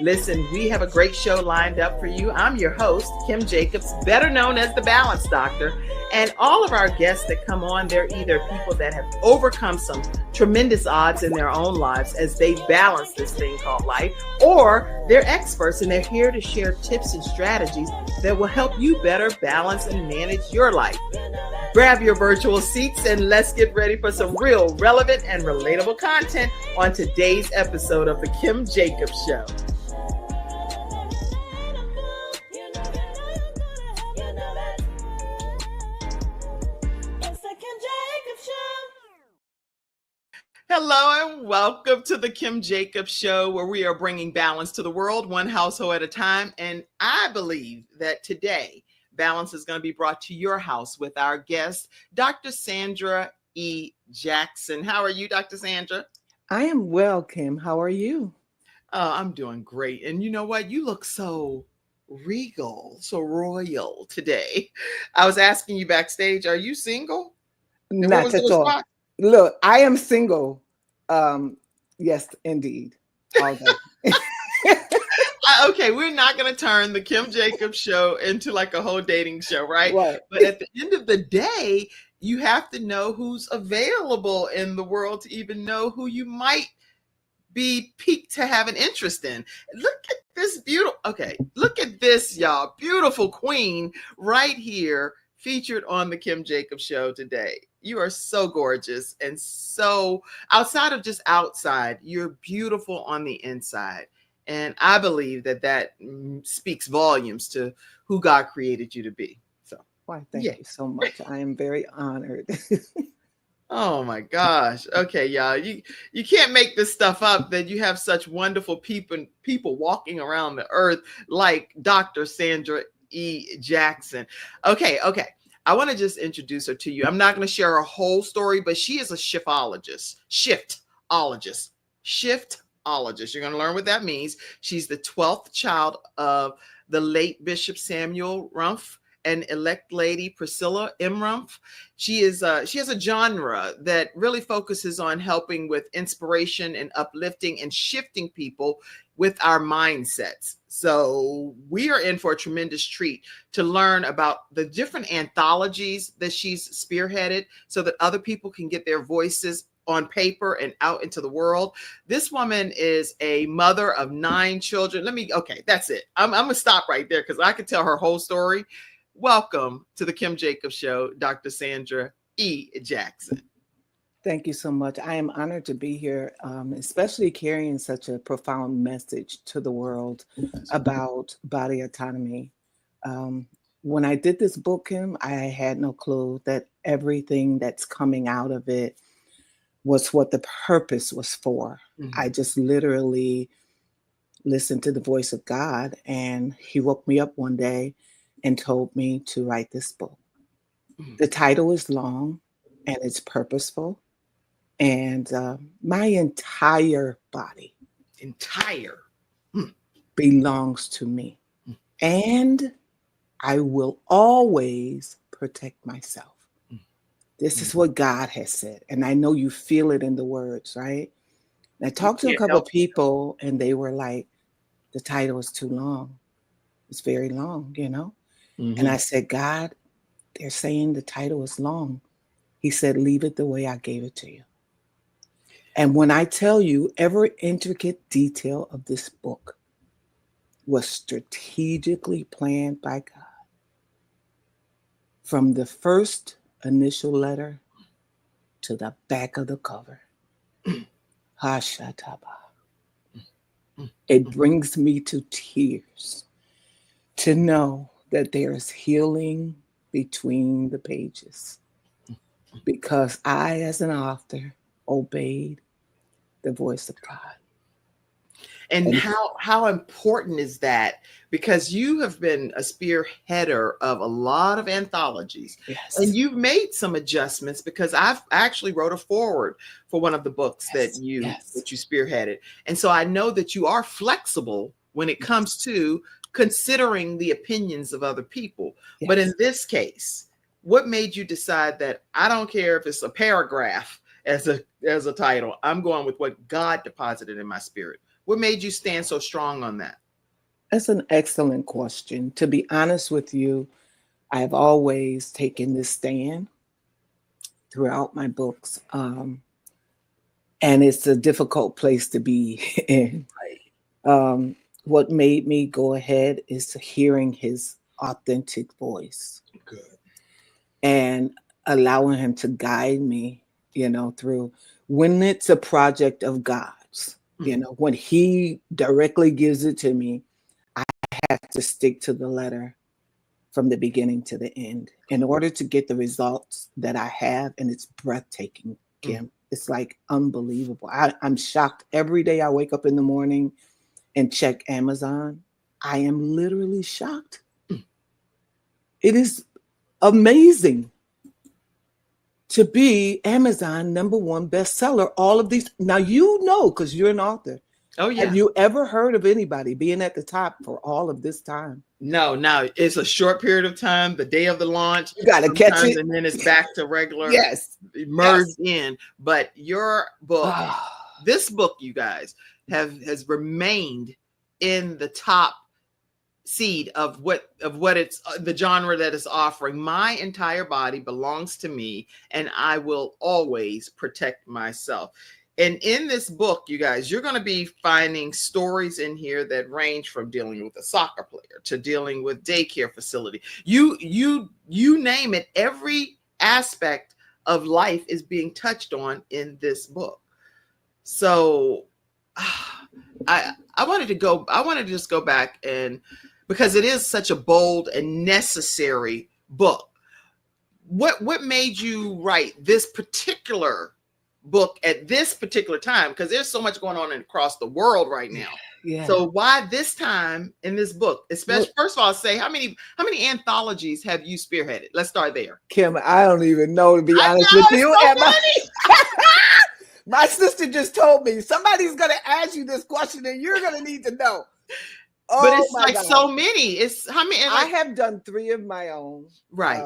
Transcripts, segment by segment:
Listen, we have a great show lined up for you. I'm your host, Kim Jacobs, better known as the Balance Doctor. And all of our guests that come on, they're either people that have overcome some tremendous odds in their own lives as they balance this thing called life, or they're experts and they're here to share tips and strategies that will help you better balance and manage your life. Grab your virtual seats and let's get ready for some real relevant and relatable content on today's episode of The Kim Jacobs Show. Hello and welcome to the Kim Jacobs Show, where we are bringing balance to the world, one household at a time. And I believe that today, balance is going to be brought to your house with our guest, Dr. Sandra E. Jackson. How are you, Dr. Sandra? I am well, Kim. How are you? I'm doing great. And you know what? You look so regal, so royal today. I was asking you backstage, are you single? Not at all. Look, I am single. Yes, indeed. All day. Okay, we're not going to turn the Kim Jacobs Show into like a whole dating show, right? Right. But at the end of the day, you have to know who's available in the world to even know who you might be piqued to have an interest in. Look at this look at this, y'all. Beautiful queen right here, featured on the Kim Jacobs Show today. You are so gorgeous and so outside of just outside, you're beautiful on the inside. And I believe that speaks volumes to who God created you to be. So, why, thank you so much. I am very honored. Oh my gosh. Okay, y'all. You can't make this stuff up, that you have such wonderful people walking around the earth like Dr. Sandra E. Jackson. Okay. I want to just introduce her to you. I'm not going to share her whole story, but she is a shiftologist. You're going to learn what that means. She's the 12th child of the late Bishop Samuel Rumpf and elect lady Priscilla M. Rumpf. She has a genre that really focuses on helping with inspiration and uplifting and shifting people with our mindsets. So we are in for a tremendous treat to learn about the different anthologies that she's spearheaded so that other people can get their voices on paper and out into the world. This woman is a mother of 9 children. That's it. I'm going to stop right there because I could tell her whole story. Welcome to the Kim Jacobs Show, Dr. Sandra E. Jackson. Thank you so much. I am honored to be here, especially carrying such a profound message to the world about body autonomy. When I did this book, Kim, I had no clue that everything that's coming out of it was what the purpose was for. Mm-hmm. I just literally listened to the voice of God, and he woke me up one day and told me to write this book. Mm-hmm. The title is long and it's purposeful. And my entire body belongs to me. Mm. And I will always protect myself. Mm. This is what God has said. And I know you feel it in the words, right? And I talked to a couple of people and they were like, the title is too long. It's very long, you know? Mm-hmm. And I said, God, they're saying the title is long. He said, leave it the way I gave it to you. And when I tell you every intricate detail of this book was strategically planned by God, from the first initial letter to the back of the cover. Hashataba. It brings me to tears to know that there is healing between the pages, because I, as an author, obeyed the voice of God. And how important is that? Because you have been a spearheader of a lot of anthologies. Yes. And you've made some adjustments, because I actually wrote a foreword for one of the books that you spearheaded. And so I know that you are flexible when it comes to considering the opinions of other people. Yes. But in this case, what made you decide that I don't care if it's a paragraph as a title, I'm going with what God deposited in my spirit? What made you stand so strong on that? That's an excellent question. To be honest with you, I've always taken this stand throughout my books. And it's a difficult place to be in. Right. What made me go ahead is hearing his authentic voice Good. and allowing him to guide me, through when it's a project of God's, when he directly gives it to me, I have to stick to the letter from the beginning to the end in order to get the results that I have. And it's breathtaking, Kim. It's like unbelievable. I'm shocked every day I wake up in the morning and check Amazon. I am literally shocked. It is amazing to be Amazon #1 bestseller. All of these. Now, because you're an author. Oh, yeah. Have you ever heard of anybody being at the top for all of this time? No, it's a short period of time, the day of the launch. You got to catch it. And then it's back to regular. Yes. Merged in. But your book, this book, you guys, has remained in the top seed of what it's the genre that it's offering. My entire body belongs to me, and I will always protect myself. And in this book, you guys, you're going to be finding stories in here that range from dealing with a soccer player to dealing with daycare facility. You name it. Every aspect of life is being touched on in this book. So I wanted to just go back, and because it is such a bold and necessary book. What made you write this particular book at this particular time? Because there's so much going on across the world right now. Yeah. So why this time in this book? Especially, first of all, say how many anthologies have you spearheaded? Let's start there. Kim, I don't even know, to be honest with you. So my sister just told me somebody's going to ask you this question, and you're going to need to know. But it's like God. So many. It's how many? I have done 3 of my own, right?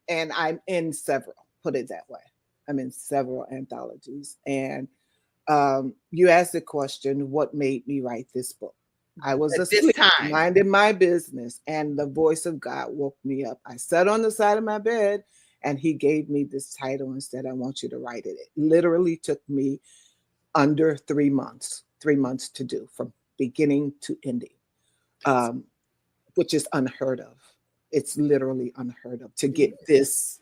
And I'm in several. Put it that way. I'm in several anthologies. And you asked the question, what made me write this book? I was asleep, minding my business, and the voice of God woke me up. I sat on the side of my bed, and he gave me this title and said, I want you to write it. It literally took me under 3 months to do, from beginning to ending, which is unheard of. It's literally unheard of to get this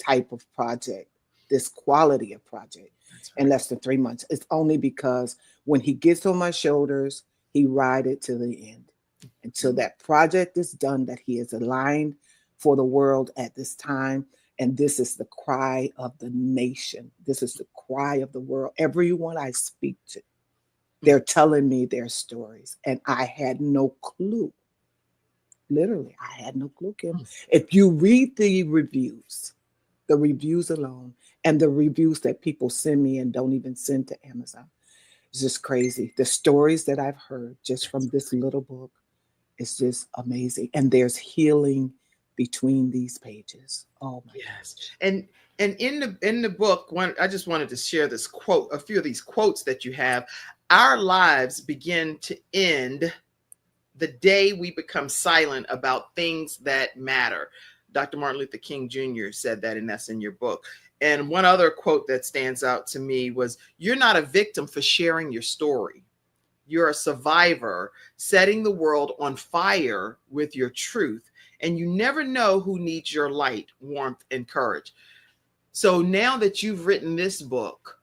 type of project, this quality of project in less than 3 months. It's only because when he gets on my shoulders, he ride it to the end until that project is done, that he is aligned for the world at this time. And this is the cry of the nation. This is the cry of the world. Everyone I speak to, they're telling me their stories. And I had no clue. Literally, I had no clue, Kim. If you read the reviews alone, and the reviews that people send me and don't even send to Amazon, it's just crazy. The stories that I've heard just from this little book is just amazing. And there's healing between these pages. Oh my gosh. And in the book, I just wanted to share this quote, a few of these quotes that you have. Our lives begin to end the day we become silent about things that matter. Dr. Martin Luther King Jr. said that, and that's in your book. And one other quote that stands out to me was, you're not a victim for sharing your story. You're a survivor setting the world on fire with your truth. And you never know who needs your light, warmth, and courage. So now that you've written this book,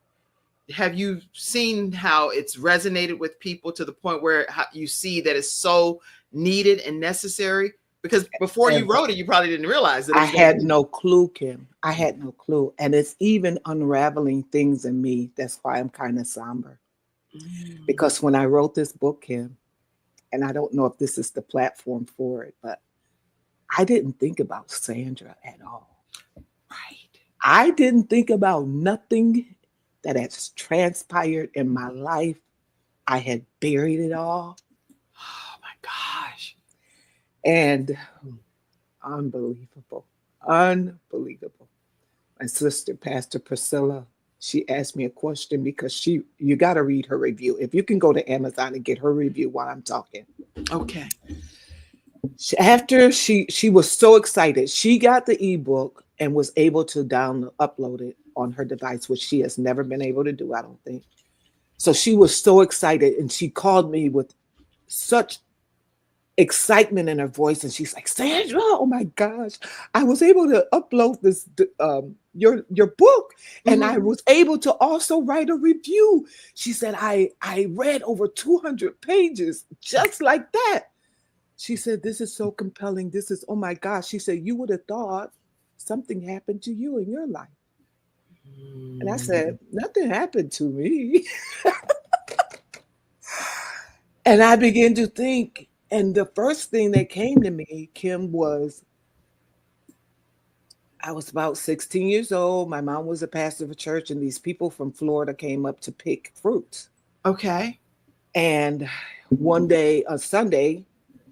have you seen how it's resonated with people to the point where you see that it's so needed and necessary? Because before you wrote it, you probably didn't realize that. I had no clue, Kim. I had no clue. And it's even unraveling things in me. That's why I'm kind of somber. Because when I wrote this book, Kim, and I don't know if this is the platform for it, but I didn't think about Sandra at all. Right. I didn't think about nothing that has transpired in my life. I had buried it all. Oh my gosh. And unbelievable. My sister, Pastor Priscilla, she asked me a question because you got to read her review. If you can go to Amazon and get her review while I'm talking. Okay. After she was so excited, she got the ebook and was able to upload it on her device, which she has never been able to do, I don't think. So she was so excited, and she called me with such excitement in her voice, and she's like, Sandra, oh my gosh, I was able to upload this your book, and I was able to also write a review. She said, I read over 200 pages just like that. She said, this is so compelling. This is, oh my gosh. She said, you would have thought something happened to you in your life. And I said, nothing happened to me. And I began to think, and the first thing that came to me, Kim, was I was about 16 years old. My mom was a pastor of a church, and these people from Florida came up to pick fruits. Okay. And one day, a Sunday,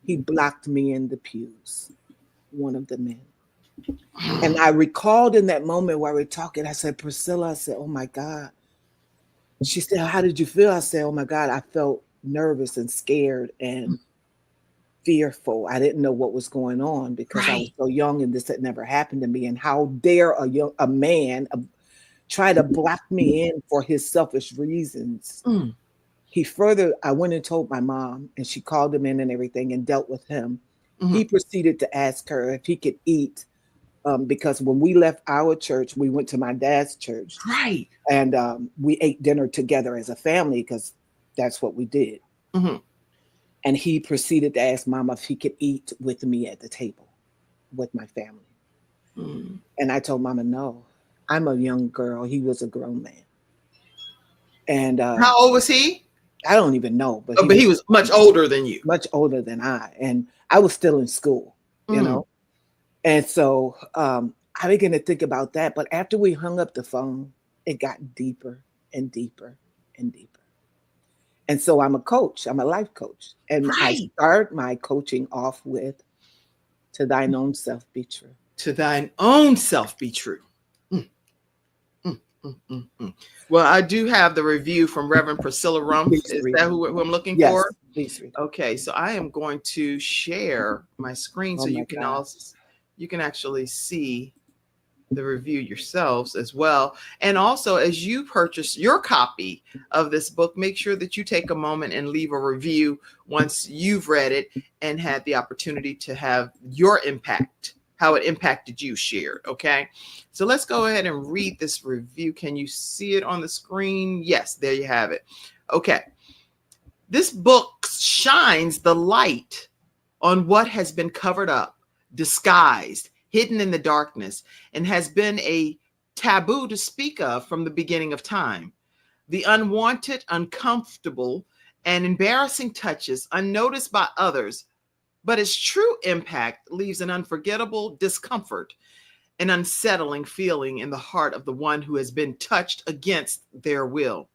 he blocked me in the pews, one of the men. And I recalled in that moment while we were talking, I said, Priscilla, I said, oh my God. She said, how did you feel? I said, oh my God, I felt nervous and scared and fearful. I didn't know what was going on because I was so young and this had never happened to me. And how dare a man try to block me in for his selfish reasons. I went and told my mom, and she called him in and everything and dealt with him. He proceeded to ask her if he could eat, because when we left our church, we went to my dad's church. Right. And we ate dinner together as a family because that's what we did. And he proceeded to ask Mama if he could eat with me at the table with my family. And I told Mama, no, I'm a young girl. He was a grown man. And how old was he? I don't even know, but he was much older than you. Much older than I. And I was still in school, you know? And so I began to think about that. But after we hung up the phone, it got deeper and deeper and deeper. And so I'm a coach. I'm a life coach. And I start my coaching off with, to thine own self be true. To thine own self be true. Well, I do have the review from Reverend Priscilla Rumpf. Is that who I'm looking for? Please read. Okay, so I am going to share my screen so you can actually see the review yourselves as well. And also, as you purchase your copy of this book, make sure that you take a moment and leave a review once you've read it and had the opportunity to have your impact, how it impacted you, shared. Okay, so let's go ahead and read this review. Can you see it on the screen? Yes, there you have it. Okay, this book shines the light on what has been covered up, disguised, hidden in the darkness, and has been a taboo to speak of from the beginning of time. The unwanted, uncomfortable, and embarrassing touches unnoticed by others, but its true impact leaves an unforgettable discomfort, an unsettling feeling in the heart of the one who has been touched against their will.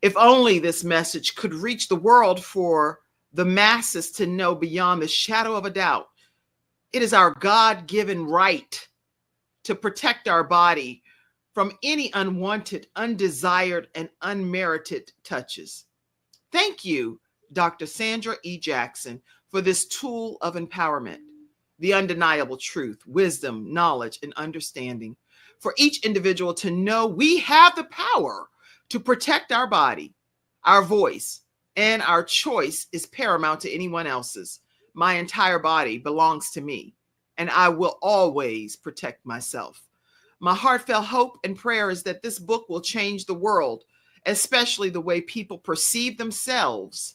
If only this message could reach the world for the masses to know beyond the shadow of a doubt, it is our God-given right to protect our body from any unwanted, undesired, and unmerited touches. Thank you, Dr. Sandra E. Jackson, for this tool of empowerment, the undeniable truth, wisdom, knowledge, and understanding for each individual to know we have the power to protect our body, our voice, and our choice is paramount to anyone else's. My entire body belongs to me, and I will always protect myself. My heartfelt hope and prayer is that this book will change the world, especially the way people perceive themselves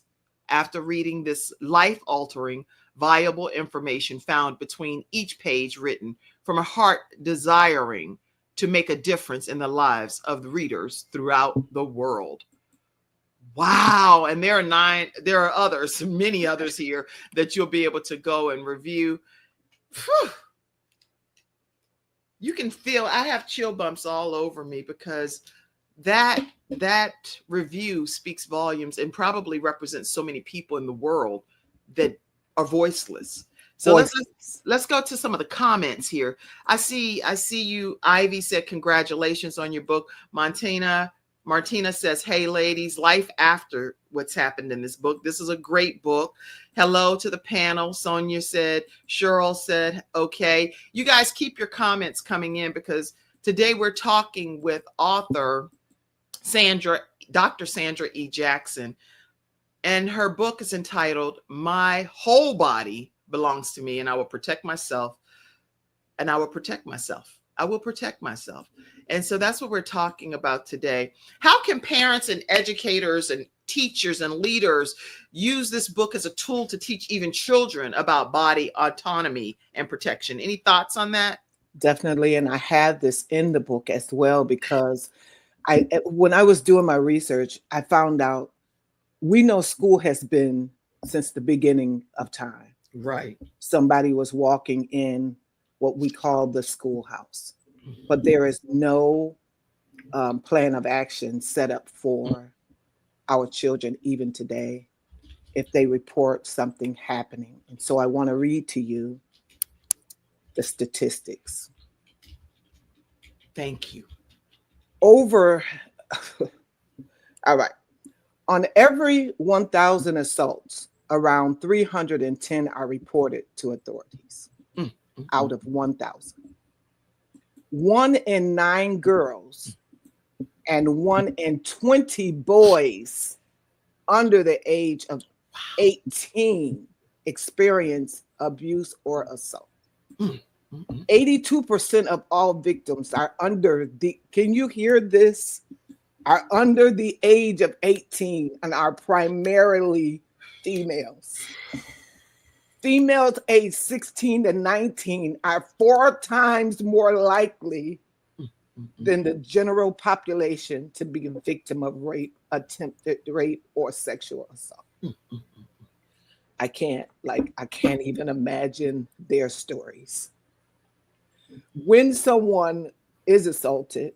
after reading this life-altering, valuable information found between each page, written from a heart desiring to make a difference in the lives of the readers throughout the world. Wow. And there are others, many others here that you'll be able to go and review. Whew. You can feel, I have chill bumps all over me because that review speaks volumes and probably represents so many people in the world that are voiceless. So voices. let's go to some of the comments here. I see you. Ivy said congratulations on your book. Martina says, hey ladies, life after what's happened in this book. This is a great book. Hello to the panel. Sonia said, Cheryl said, okay. You guys keep your comments coming in, because today we're talking with author Dr. Sandra E. Jackson, and her book is entitled My Whole Body Belongs to Me, and I will protect myself, and I will protect myself. I will protect myself. And so that's what we're talking about today. How can parents and educators and teachers and leaders use this book as a tool to teach even children about body autonomy and protection? Any thoughts on that? Definitely. And I have this in the book as well, because when I was doing my research, I found out we know school has been since the beginning of time. Right. Somebody was walking in what we call the schoolhouse, but there is no plan of action set up for our children even today if they report something happening. And so I want to read to you the statistics. Thank you. All right. On every 1,000 assaults, around 310 are reported to authorities out of 1,000. 1 in 9 girls and 1 in 20 boys under the age of 18 experience abuse or assault. 82% of all victims are can you hear this? Are under the age of 18 and are primarily females. Females aged 16 to 19 are 4 times more likely than the general population to be a victim of rape, attempted rape, or sexual assault. I can't even imagine their stories. When someone is assaulted,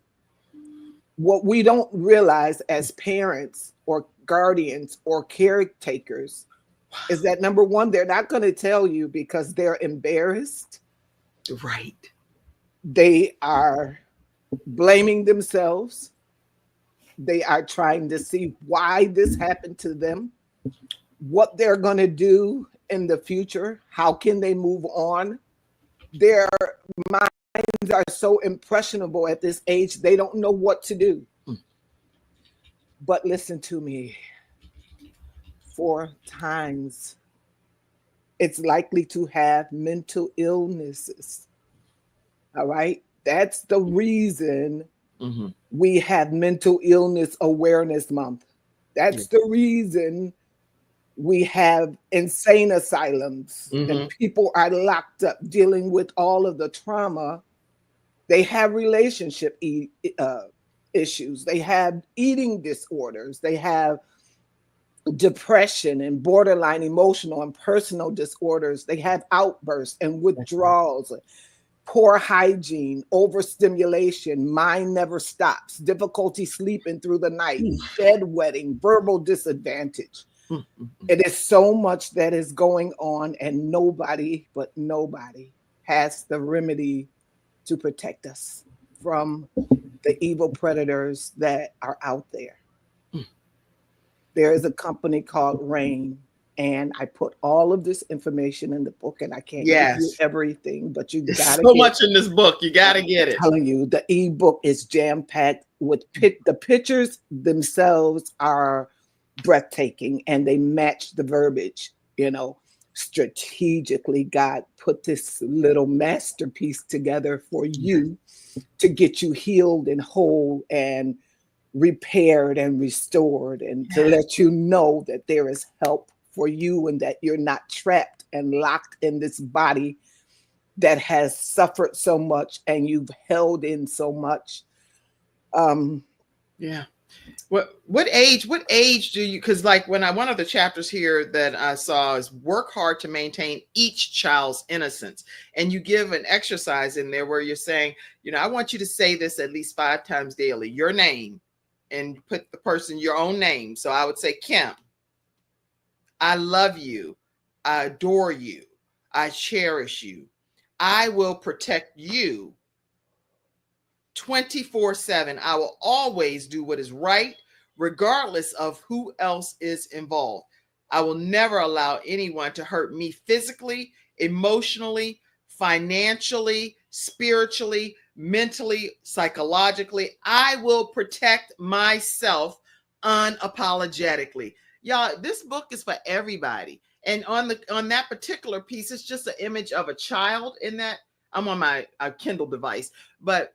what we don't realize as parents or guardians or caretakers is that, number one, they're not going to tell you because they're embarrassed. Right. They are blaming themselves. They are trying to see why this happened to them, what they're going to do in the future. How can they move on? Their minds are so impressionable at this age, they don't know what to do. But listen to me. 4 times it's likely to have mental illnesses. All right. That's the reason we have Mental Illness Awareness Month. That's the reason we have insane asylums and people are locked up dealing with all of the trauma. They have relationship issues. They have eating disorders. They have depression and borderline emotional and personal disorders. They have outbursts and withdrawals, poor hygiene, overstimulation, mind never stops, difficulty sleeping through the night, bedwetting, verbal disadvantage. It is so much that is going on, and nobody has the remedy to protect us from the evil predators that are out there. There is a company called RAIN, and I put all of this information in the book, and I can't give you everything, but you got to so much in this book. You got to get it. I'm telling you, the ebook is jam-packed with the pictures themselves are breathtaking, and they match the verbiage. Strategically, God put this little masterpiece together for you to get you healed and whole and repaired and restored, and to let you know that there is help for you and that you're not trapped and locked in this body that has suffered so much and you've held in so much. What age do you, because like one of the chapters here that I saw is work hard to maintain each child's innocence, and you give an exercise in there where you're saying, I want you to say this at least 5 times daily, your name, and put the person your own name. So I would say, Kim, I love you, I adore you, I cherish you. I will protect you 24/7. I will always do what is right, regardless of who else is involved. I will never allow anyone to hurt me physically, emotionally, financially, spiritually, mentally, psychologically. I will protect myself unapologetically. Y'all, this book is for everybody. And on that particular piece, it's just an image of a child in that. I'm on my Kindle device, but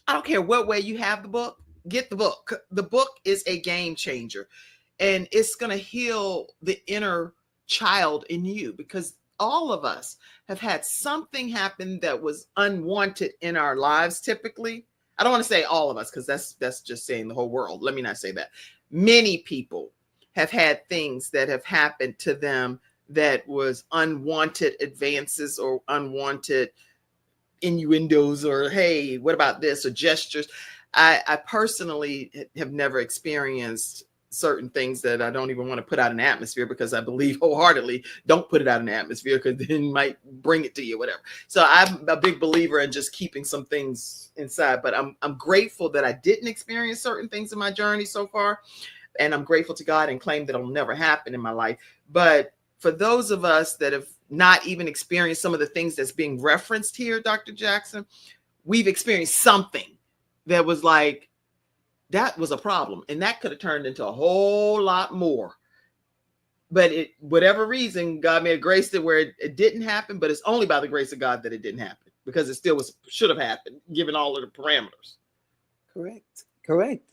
I don't care what way you have the book, get the book. The book is a game changer, and it's going to heal the inner child in you, because all of us have had something happen that was unwanted in our lives. Typically, I don't want to say all of us, because that's just saying the whole world. Let me not say that. Many people have had things that have happened to them that was unwanted advances or unwanted innuendos, or hey, what about this, or gestures. I personally have never experienced certain things that I don't even want to put out in the atmosphere, because I believe wholeheartedly, don't put it out in the atmosphere, because then you might bring it to you, whatever. So I'm a big believer in just keeping some things inside, but I'm grateful that I didn't experience certain things in my journey so far. And I'm grateful to God and claim that it'll never happen in my life. But for those of us that have not even experienced some of the things that's being referenced here, Dr. Jackson, we've experienced something that was like, that was a problem. And that could have turned into a whole lot more. But whatever reason, God may have graced it where it didn't happen, but it's only by the grace of God that it didn't happen, because it still should have happened, given all of the parameters. Correct.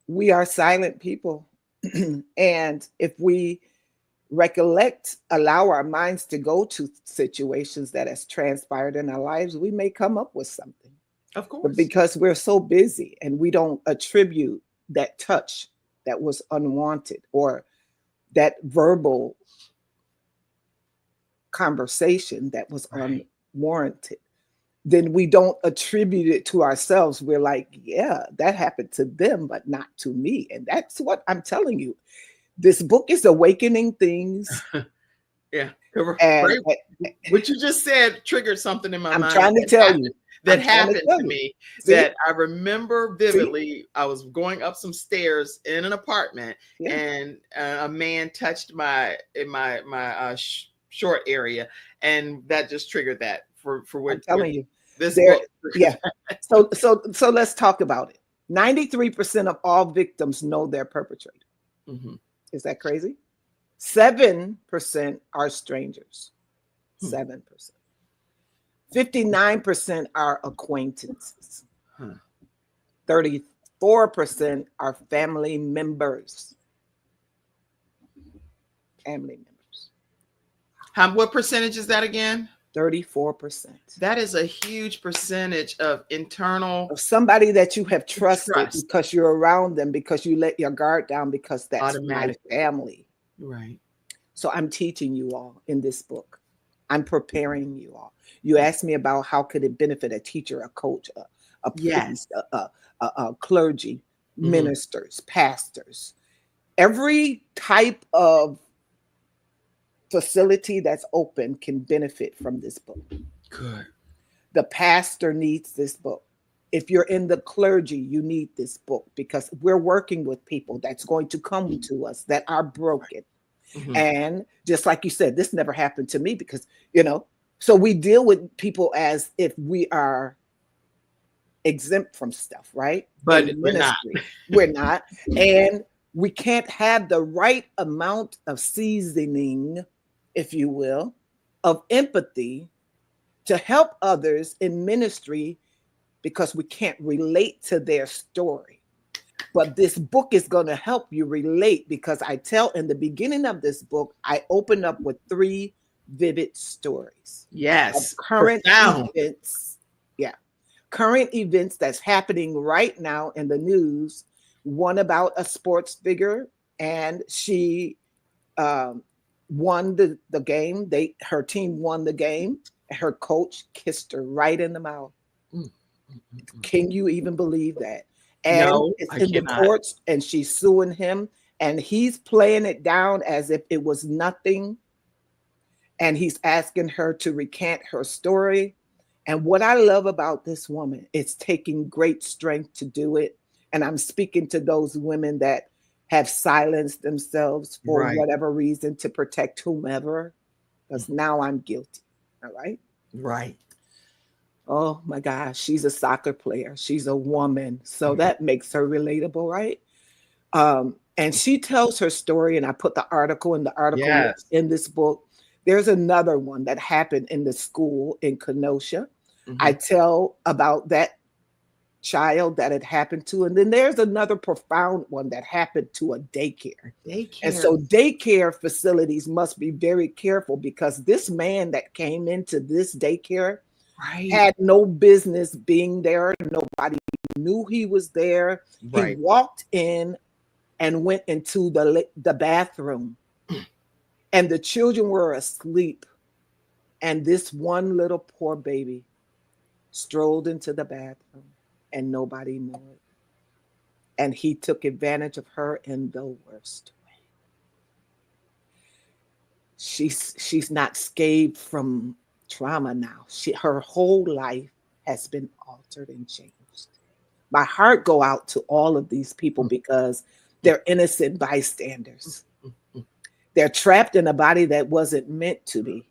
We are silent people. And if we allow our minds to go to situations that has transpired in our lives, we may come up with something. Of course. But because we're so busy and we don't attribute that touch that was unwanted, or that verbal conversation that was unwarranted, then we don't attribute it to ourselves. We're like, yeah, that happened to them, but not to me. And that's what I'm telling you. This book is awakening things. Yeah. And what you just said triggered something in my mind. I'm trying to tell you. That happened to me. That I remember vividly. I was going up some stairs in an apartment, and a man touched my short area, and that just triggered that for what I'm telling you. This book. Yeah. So let's talk about it. 93% of all victims know their perpetrator. Mm-hmm. Is that crazy? 7% are strangers. 7%. 59% are acquaintances. 34% are family members. What percentage is that again? 34%. That is a huge percentage of of somebody that you have trusted because you're around them, because you let your guard down, because that's my family. Right. So I'm teaching you all in this book. I'm preparing you all. You asked me about how could it benefit a teacher, a coach, a priest, a clergy, ministers, pastors. Every type of facility that's open can benefit from this book. Good. The pastor needs this book. If you're in the clergy, you need this book, because we're working with people that's going to come to us that are broken. Mm-hmm. And just like you said, this never happened to me, because, so we deal with people as if we are exempt from stuff, right? But we're not. We're not. And we can't have the right amount of seasoning, if you will, of empathy to help others in ministry, because we can't relate to their story. But this book is going to help you relate, because I tell in the beginning of this book, I open up with 3 vivid stories. Yes. Current events. Yeah. Current events that's happening right now in the news. One about a sports figure, and she won the game. Her team won the game. Her coach kissed her right in the mouth. Can you even believe that? And no, it's in the courts, and she's suing him, and he's playing it down as if it was nothing. and he's asking her to recant her story. And what I love about this woman, it's taking great strength to do it. And I'm speaking to those women that have silenced themselves for Right. whatever reason to protect whomever, because now I'm guilty. All right. Right. Oh my gosh, she's a soccer player. She's a woman. So that makes her relatable, right? And she tells her story, and I put the article in the article Yes. in this book. There's another one that happened in the school in Kenosha. I Mhm. tell about that child that it happened to. And then there's another profound one that happened to a daycare. And Daycare. so daycare facilities must be very careful, because this man that came into this daycare Right. had no business being there. Nobody knew he was there. He Right. walked in and went into the bathroom, and the children were asleep. And this one little poor baby strolled into the bathroom, and nobody knew it. And he took advantage of her in the worst way. She's not scathed from trauma now. Her whole life has been altered and changed. My heart go out to all of these people, because they're innocent bystanders. They're trapped in a body that wasn't meant to be.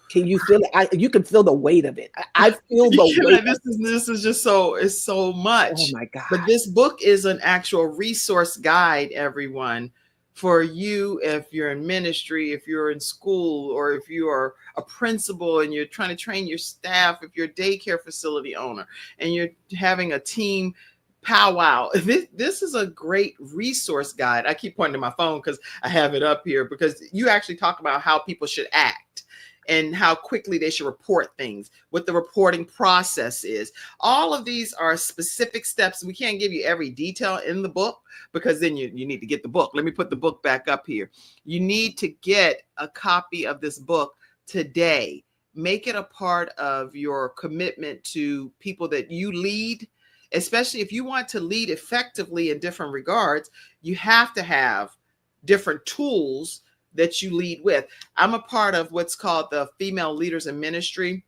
Can you feel it? You can feel the weight of it. I feel the weight. This is just so, it's so Oh much. my God. But this book is an actual resource guide, everyone, for you if you're in ministry, if you're in school, or if you are a principal and you're trying to train your staff, if you're a daycare facility owner and you're having a team powwow. This is a great resource guide. I keep pointing to my phone because I have it up here, because you actually talk about how people should act and how quickly they should report things, what the reporting process is. All of these are specific steps. We can't give you every detail in the book, because then you need to get the book. Let me put the book back up here. You need to get a copy of this book today. Make it a part of your commitment to people that you lead. Especially if you want to lead effectively in different regards, you have to have different tools that you lead with. I'm a part of what's called the Female Leaders in Ministry,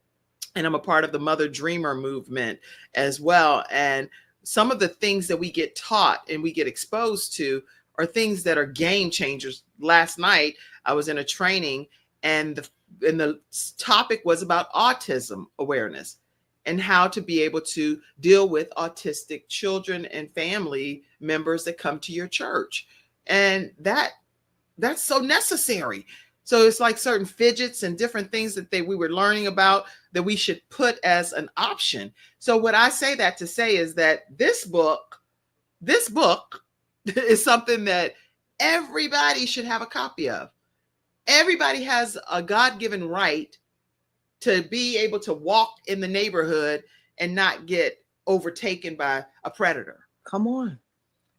and I'm a part of the Mother Dreamer movement as well. And some of the things that we get taught and we get exposed to are things that are game changers. Last night, I was in a training, and the topic was about autism awareness and how to be able to deal with autistic children and family members that come to your church. And that's so necessary. So it's like certain fidgets and different things that we were learning about that we should put as an option. So what I say that to say is that this book is something that everybody should have a copy of. Everybody has a God-given right to be able to walk in the neighborhood and not get overtaken by a predator. Come on.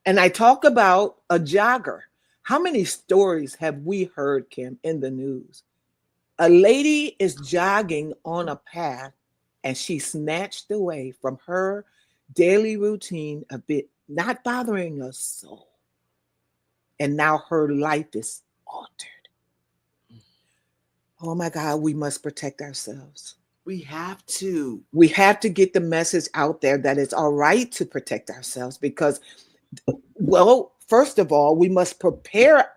And I talk about a jogger. How many stories have we heard, Kim, in the news? A lady is jogging on a path, and she snatched away from her daily routine a bit, not bothering a soul. And now her life is altered. Oh my God, we must protect ourselves. We have to. We have to get the message out there that it's all right to protect ourselves, because, well, first of all, we must prepare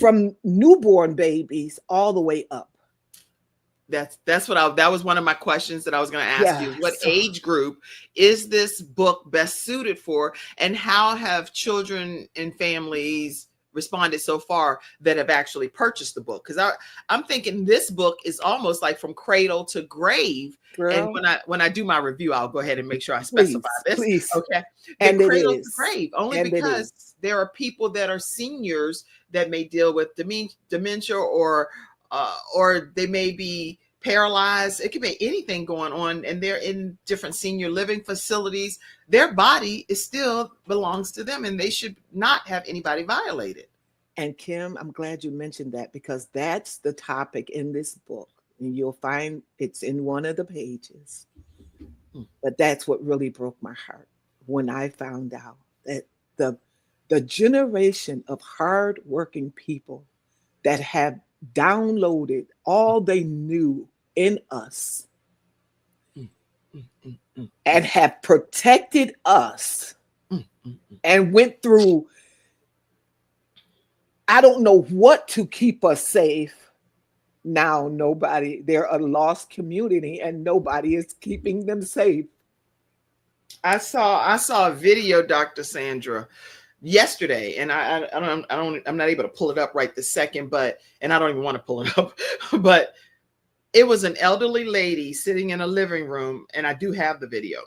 from newborn babies all the way up. That's what that was one of my questions that I was going to ask you. What So, age group is this book best suited for, and how have children and families responded so far that have actually purchased the book? Because I'm thinking this book is almost like from cradle to grave. girl, And when I do my review, I'll go ahead and make sure I specify this. please. Okay. And The it cradle to is. grave, only And it because is. there are people that are seniors that may deal with dementia, or they may be paralyzed. It could be anything going on, and they're in different senior living facilities. Their body is still belongs to them, and they should not have anybody violate it. And Kim, I'm glad you mentioned that, because that's the topic in this book. And you'll find it's in one of the pages. But that's what really broke my heart when I found out that the generation of hardworking people that have downloaded all they knew in us Mm, mm, mm, mm, and have protected us mm, mm, mm. and went through, I don't know what to keep us safe. Now they're a lost community and nobody is keeping them safe. I saw a video, Dr. Sandra, yesterday, and I'm not able to pull it up right this second, but and I don't even want to pull it up, but it was an elderly lady sitting in a living room, and I do have the video,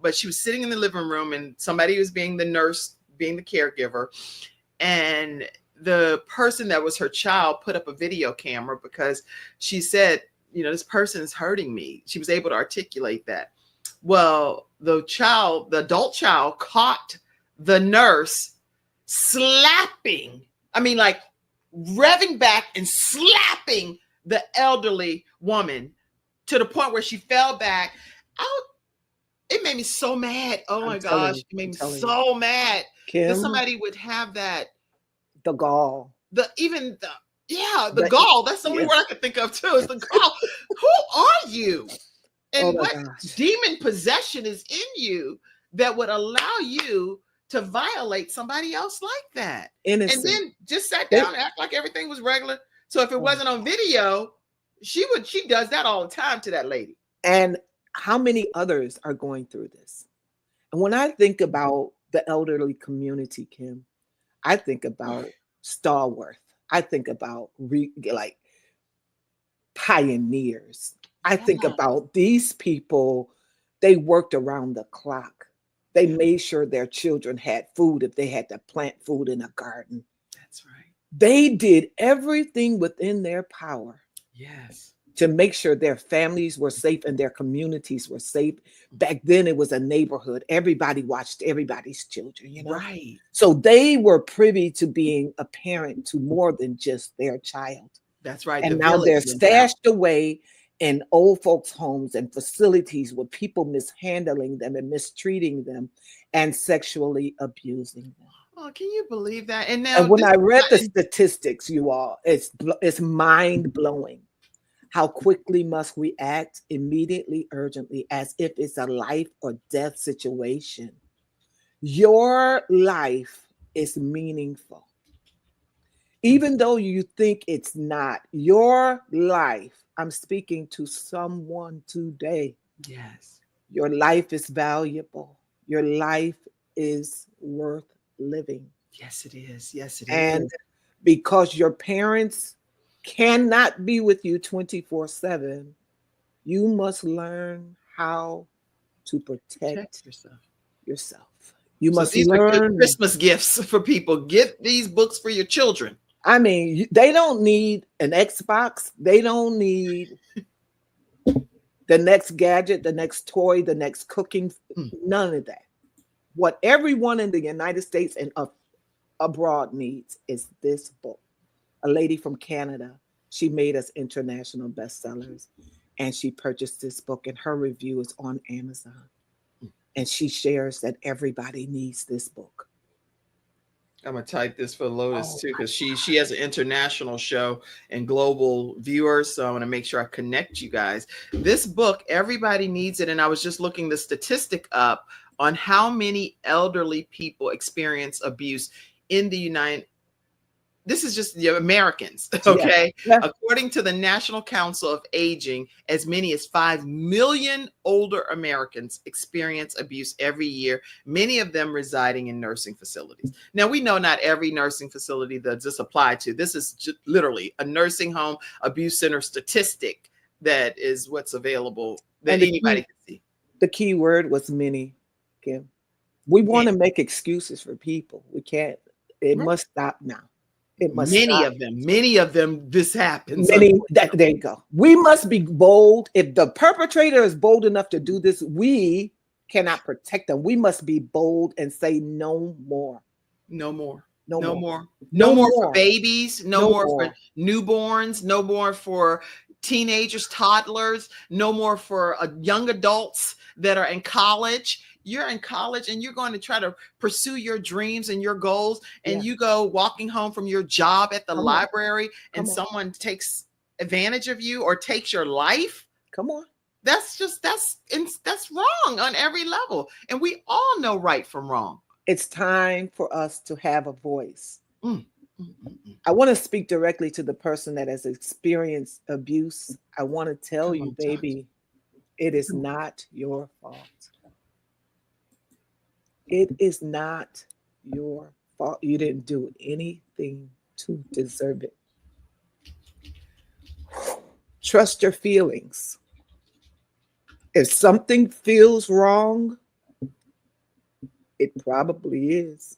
but she was sitting in the living room, and somebody was being the nurse, being the caregiver, and the person that was her child put up a video camera because she said, this person is hurting me. She was able to articulate that. Well, the adult child caught the nurse slapping, like revving back and slapping the elderly woman to the point where she fell back. It made me so mad. Oh my gosh, it made me so mad that somebody would have that. The gall. The gall. That's the only word I could think of too. Is the gall. Who are you? And what demon possession is in you that would allow you to violate somebody else like that? Innocent. And then just sat down and act like everything was regular. So if it wasn't on video, she does that all the time to that lady. And how many others are going through this? And when I think about the elderly community, Kim, I think about stalwart. I think about pioneers. I think about these people. They worked around the clock. They made sure their children had food if they had to plant food in a garden. That's right. They did everything within their power. Yes. To make sure their families were safe and their communities were safe. Back then, it was a neighborhood. Everybody watched everybody's children, Right. So they were privy to being a parent to more than just their child. That's right. And now they're stashed away in old folks' homes and facilities with people mishandling them and mistreating them and sexually abusing them. Oh, can you believe that? And now, when I read the statistics, you all, it's mind-blowing. How quickly must we act immediately, urgently, as if it's a life or death situation? Your life is meaningful. Even though you think it's not, your life, I'm speaking to someone today. Yes. Your life is valuable. Your life is worth living. Yes, it is. Yes, it is. And because your parents cannot be with you 24/7, you must learn how to protect yourself. You must learn. Christmas gifts for people. Get these books for your children. I mean, they don't need an Xbox. They don't need the next gadget, the next toy, the next cooking. None of that. What everyone in the United States and abroad needs is this book. A lady from Canada, she made us international bestsellers, and she purchased this book, and her review is on Amazon. And she shares that everybody needs this book. I'm gonna type this for Lotus too, because she has an international show and global viewers. So I want to make sure I connect you guys. This book, everybody needs it. And I was just looking the statistic up on how many elderly people experience abuse in the United. This is just the Americans, okay? Yeah. According to the National Council of Aging, as many as 5 million older Americans experience abuse every year, many of them residing in nursing facilities. Now, we know not every nursing facility that this applied to. This is just literally a nursing home abuse center statistic that is what's available that anybody can see. The key word was many, Kim. We want to make excuses for people. We can't. It must stop now. Many of them, this happens. There you go. We must be bold. If the perpetrator is bold enough to do this, we cannot protect them. We must be bold and say no more. No more. No more for babies. No more for newborns. No more for teenagers, toddlers, no more for young adults that are in college. You're in college and you're going to try to pursue your dreams and your goals. And you go walking home from your job at the library and someone takes advantage of you or takes your life. Come on. That's wrong on every level. And we all know right from wrong. It's time for us to have a voice. I want to speak directly to the person that has experienced abuse. I want to tell you, baby, it is not your fault. It is not your fault. You didn't do anything to deserve it. Trust your feelings. If something feels wrong, it probably is.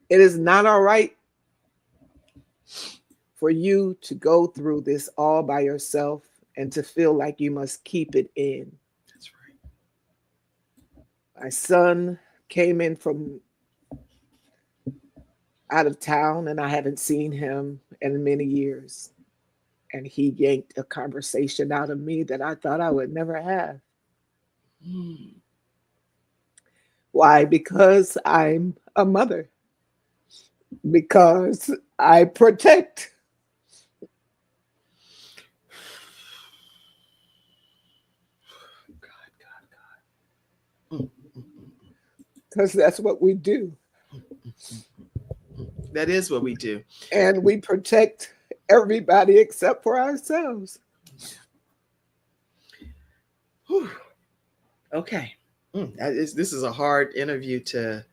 It is not all right for you to go through this all by yourself and to feel like you must keep it in. That's right. My son came in from out of town and I haven't seen him in many years. And he yanked a conversation out of me that I thought I would never have. Why? Because I'm a mother. Because I protect. God. Because that's what we do. That is what we do. And we protect everybody except for ourselves. Whew. Okay. This is a hard interview to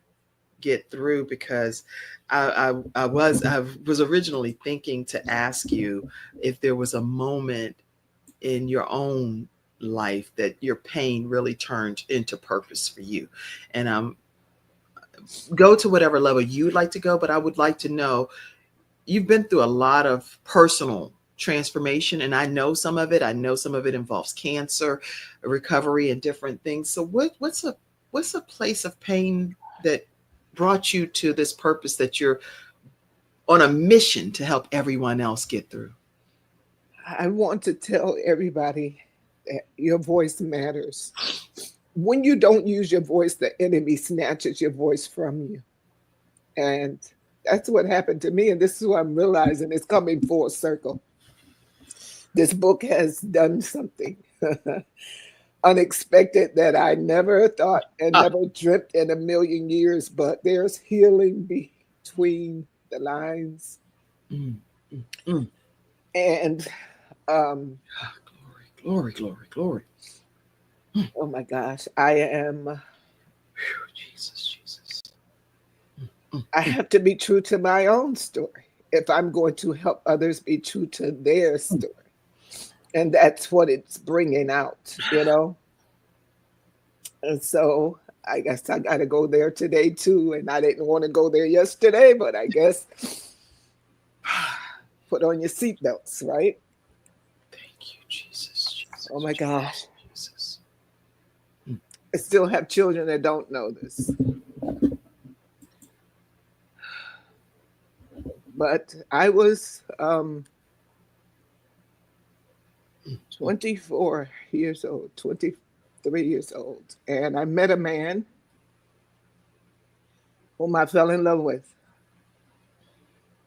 get through because I was originally thinking to ask you if there was a moment in your own life that your pain really turned into purpose for you. And go to whatever level you'd like to go, but I would like to know, you've been through a lot of personal transformation, and I know some of it involves cancer, recovery, and different things. So what's a place of pain that brought you to this purpose that you're on a mission to help everyone else get through? I want to tell everybody that your voice matters. When you don't use your voice, the enemy snatches your voice from you. And that's what happened to me. And this is what I'm realizing, it's coming full circle. This book has done something unexpected that I never thought and never dreamt in a million years, but there's healing between the lines. And glory. Oh my gosh, I am. Jesus. I have to be true to my own story if I'm going to help others be true to their story. And that's what it's bringing out, you know? And so I guess I got to go there today too. And I didn't want to go there yesterday, but I guess put on your seatbelts, right? Thank you, Jesus. Oh my gosh. Jesus. I still have children that don't know this. But I was 24 years old, 23 years old, and I met a man whom I fell in love with.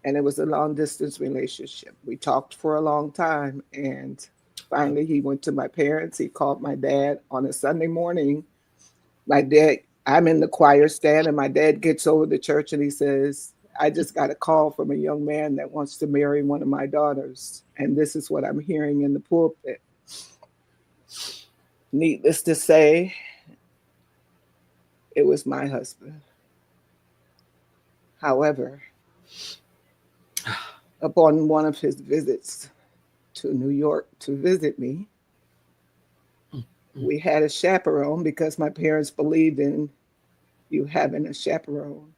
And it was a long distance relationship. We talked for a long time, and finally he went to my parents. He called my dad on a Sunday morning. My dad, I'm in the choir stand, and my dad gets over to church and he says, I just got a call from a young man that wants to marry one of my daughters. And this is what I'm hearing in the pulpit. Needless to say, it was my husband. However, upon one of his visits to New York to visit me, we had a chaperone because my parents believed in you having a chaperone.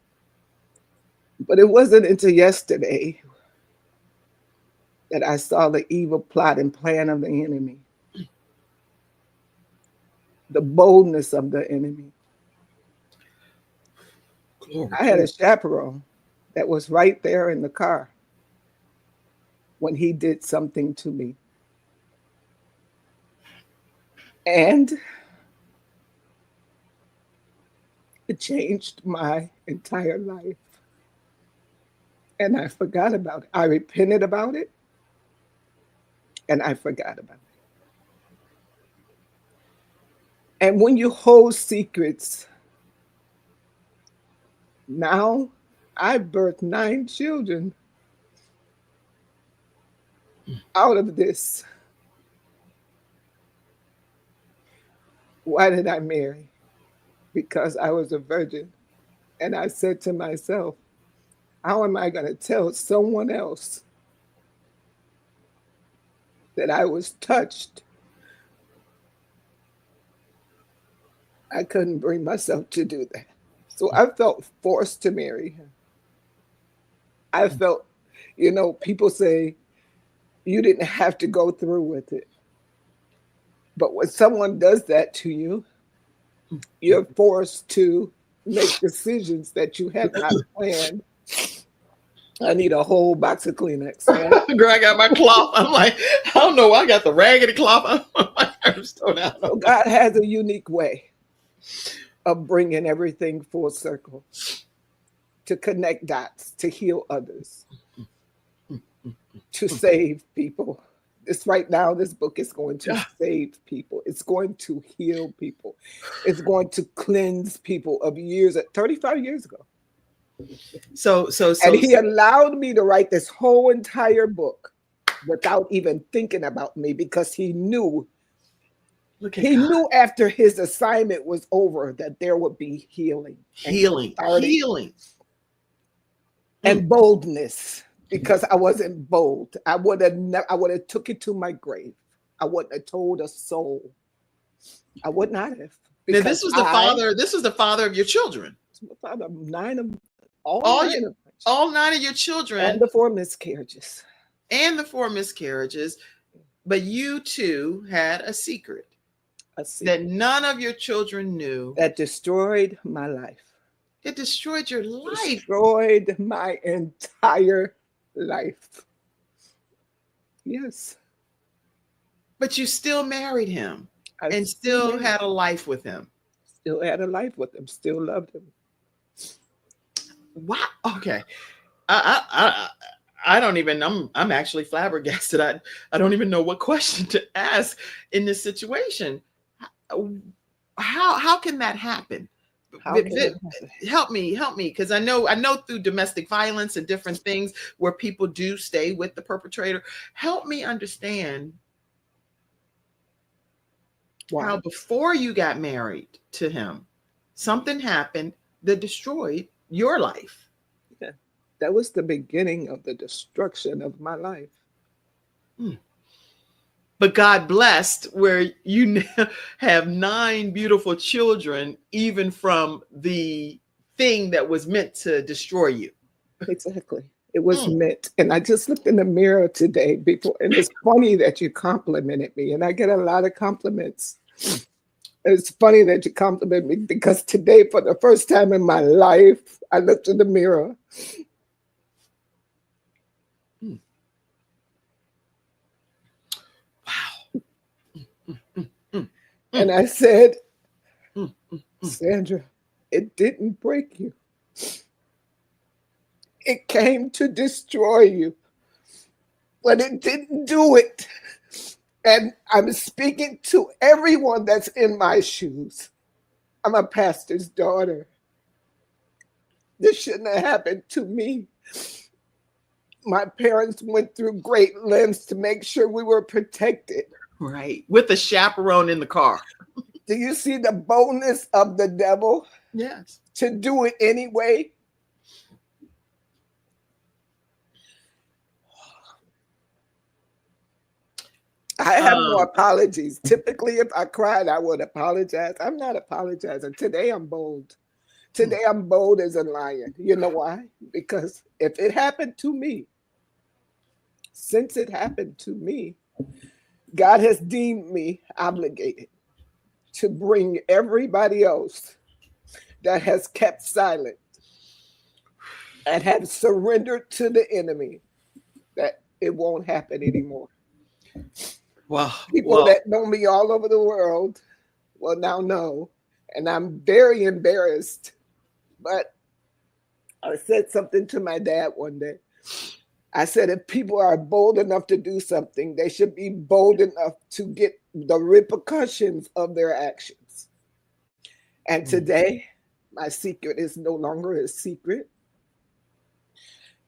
But it wasn't until yesterday that I saw the evil plot and plan of the enemy, the boldness of the enemy. I had a chaperone that was right there in the car. when he did something to me. And it changed my entire life. And I forgot about it. I repented about it, and I forgot about it. And when you hold secrets, now I birthed 9 children out of this. Why did I marry? Because I was a virgin. And I said to myself, how am I going to tell someone else that I was touched? I couldn't bring myself to do that. So I felt forced to marry him. I felt, people say you didn't have to go through with it. But when someone does that to you, you're forced to make decisions that you had not planned. I need a whole box of Kleenex. Girl, I got my cloth. I'm like, I don't know. I got the raggedy cloth. So God has a unique way of bringing everything full circle, to connect dots, to heal others, to save people. Right now, this book is going to save people. It's going to heal people. It's going to cleanse people of 35 years ago. And he allowed me to write this whole entire book without even thinking about me, because he knew after his assignment was over that there would be healing. And boldness. Because I wasn't bold. I would have took it to my grave. I wouldn't have told a soul. I would not have. Now, this was the father of your children. Father of 9 of all 9 of your children. And the 4 miscarriages. But you two had a secret that none of your children knew. That destroyed my life. It destroyed your life. Destroyed my entire life. Yes. But you still married him and still had a life with him. Still had a life with him. Still loved him. Wow. Okay. I don't even, I'm actually flabbergasted. I don't even know what question to ask in this situation. How can that happen? Help me, because I know through domestic violence and different things where people do stay with the perpetrator. Help me understand how before you got married to him, something happened that destroyed your life. Yeah, that was the beginning of the destruction of my life. But God blessed where you have 9 beautiful children, even from the thing that was meant to destroy you. Exactly. It was meant. And I just looked in the mirror today, people, and it's funny that you complimented me. And I get a lot of compliments. It's funny that you compliment me, because today, for the first time in my life, I looked in the mirror. And I said, Sandra, it didn't break you. It came to destroy you, but it didn't do it. And I'm speaking to everyone that's in my shoes. I'm a pastor's daughter. This shouldn't have happened to me. My parents went through great lengths to make sure we were protected. Right. With a chaperone in the car. Do you see the boldness of the devil? Yes. To do it anyway? I have no apologies. Typically, if I cried, I would apologize. I'm not apologizing. Today, I'm bold. Today, I'm bold as a lion. You know why? Because if it happened to me, since it happened to me, God has deemed me obligated to bring everybody else that has kept silent and have surrendered to the enemy, that it won't happen anymore. Well, People that know me all over the world will now know. And I'm very embarrassed. But I said something to my dad one day. I said, if people are bold enough to do something, they should be bold enough to get the repercussions of their actions. And today, my secret is no longer a secret.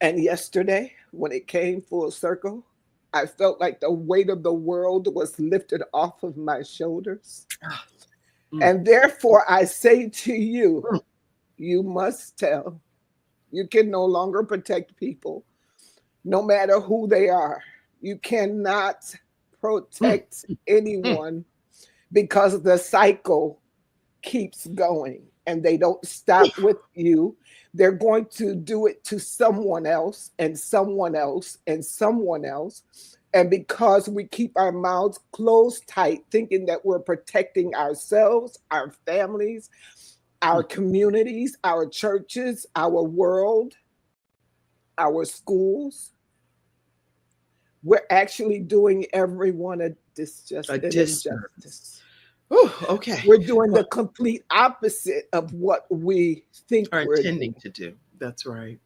And yesterday, when it came full circle, I felt like the weight of the world was lifted off of my shoulders. And therefore, I say to you, you must tell. You can no longer protect people, no matter who they are. You cannot protect anyone because the cycle keeps going and they don't stop with you. They're going to do it to someone else and someone else and someone else. And because we keep our mouths closed tight, thinking that we're protecting ourselves, our families, our communities, our churches, our world, our schools, we're actually doing everyone a injustice. Ooh, okay. We're doing the complete opposite of what we think are we're intending doing. to do. That's right.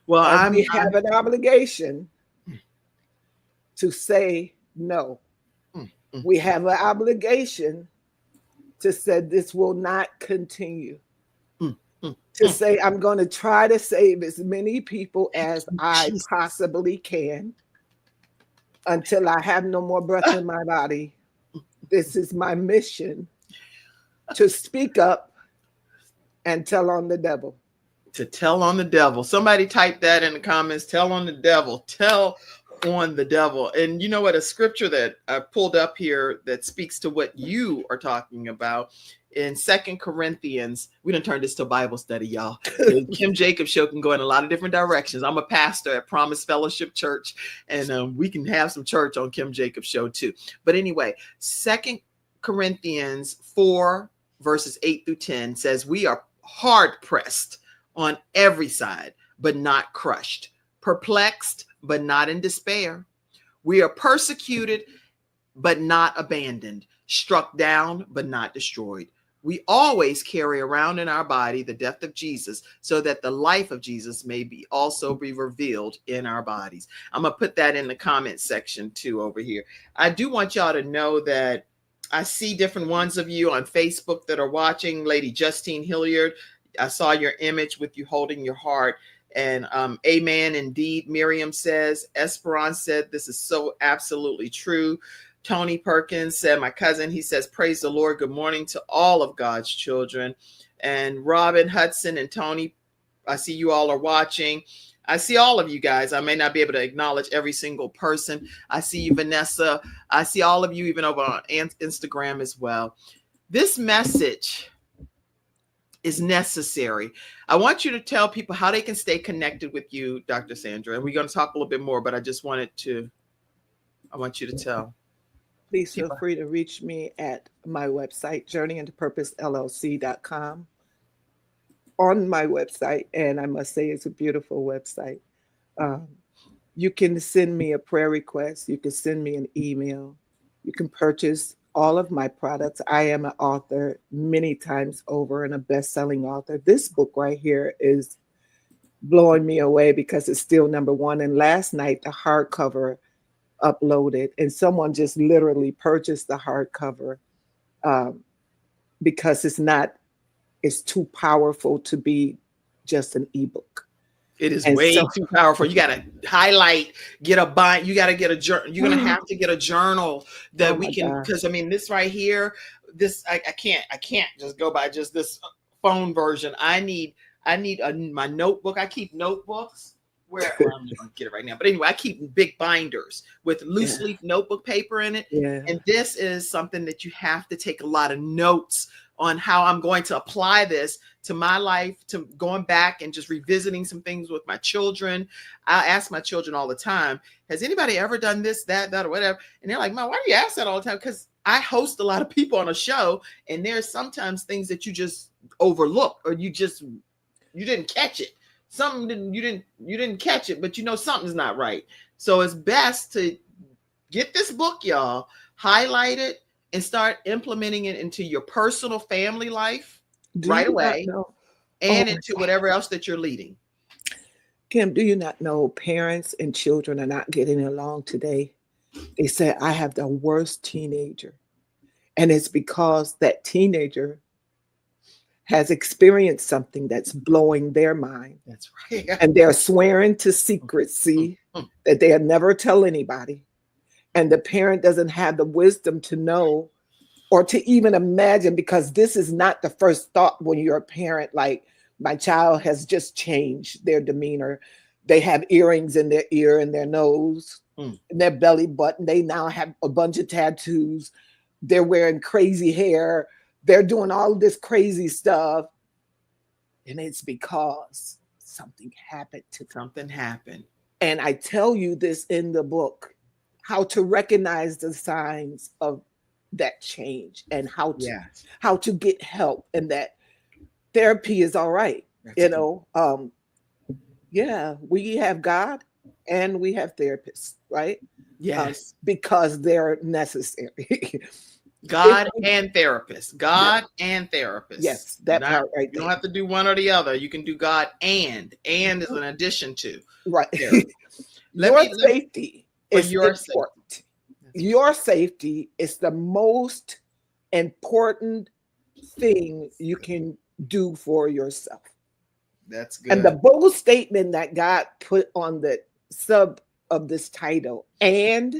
Well, we have an obligation to say no. We have an obligation to say this will not continue. To say I'm going to try to save as many people as I possibly can until I have no more breath in my body. This is my mission, to speak up and tell on the devil. To tell on the devil. Somebody type that in the comments. Tell on the devil. Tell on the devil. And you know what? A scripture that I pulled up here that speaks to what you are talking about in 2 Corinthians. We done turned this to Bible study, y'all. The Kim Jacobs Show can go in a lot of different directions. I'm a pastor at Promise Fellowship Church, and we can have some church on Kim Jacobs Show too. But anyway, 2 Corinthians 4 verses 8 through 10 says, we are hard pressed on every side, but not crushed, perplexed, but not in despair. We are persecuted, but not abandoned, struck down, but not destroyed. We always carry around in our body the death of Jesus, so that the life of Jesus may also be revealed in our bodies. I'm going to put that in the comment section too over here. I do want y'all to know that I see different ones of you on Facebook that are watching. Lady Justine Hilliard, I saw your image with you holding your heart. And amen, indeed, Miriam says. Esperance said, this is so absolutely true. Tony Perkins said, my cousin, he says, praise the Lord. Good morning to all of God's children. And Robin Hudson and Tony, I see you all are watching. I see all of you guys. I may not be able to acknowledge every single person. I see you, Vanessa. I see all of you, even over on Instagram as well. This message is necessary. I want you to tell people how they can stay connected with you, Dr. Sandra. And we're going to talk a little bit more, but I want you to tell. Please feel free to reach me at my website, journeyintopurposelllc.com. On my website, and I must say it's a beautiful website. You can send me a prayer request. You can send me an email. You can purchase all of my products. I am an author many times over and a best-selling author. This book right here is blowing me away because it's still #1. And last night, the hardcover uploaded, and someone just literally purchased the hardcover because it's too powerful to be just an ebook. It is way too powerful. You got to highlight, get a bind. You got to get a journal. You're going to have to get a journal that we can, because I mean, this right here, this, I can't just go by just this phone version. I need my notebook. I keep notebooks where I'm not going to get it right now. But anyway, I keep big binders with loose leaf notebook paper in it. Yeah. And this is something that you have to take a lot of notes on how I'm going to apply this to my life, to going back and just revisiting some things with my children. I ask my children all the time, has anybody ever done this, that, or whatever? And they're like, Mom, why do you ask that all the time? Because I host a lot of people on a show, and there's sometimes things that you just overlook or you didn't catch it. something you didn't catch it, but you know something's not right. So it's best to get this book, y'all, highlight it, and start implementing it into your personal family life Do right you not away, know? and Oh, into whatever else that you're leading. Kim, do you not know parents and children are not getting along today? They said, I have the worst teenager. And it's because that teenager has experienced something that's blowing their mind. That's right. And they're swearing to secrecy that they'll never tell anybody. And the parent doesn't have the wisdom to know or to even imagine, because this is not the first thought when you're a parent, like, my child has just changed their demeanor. They have earrings in their ear and their nose, and their belly button. They now have a bunch of tattoos. They're wearing crazy hair. They're doing all this crazy stuff. And it's because something happened to them. Something happened. And I tell you this in the book, how to recognize the signs of that change, and how to get help, and that therapy is all right. That's you good. know, yeah, we have God and we have therapists, right? Yes. Because they're necessary. God and therapist. God and therapist. Yes, that part right You there. don't have to do one or the other. You can do God and is an addition to. Right. Therapy. Your safety is your important. Your safety is the most important thing you can do for yourself. That's good. And the bold statement that God put on the sub of this title, and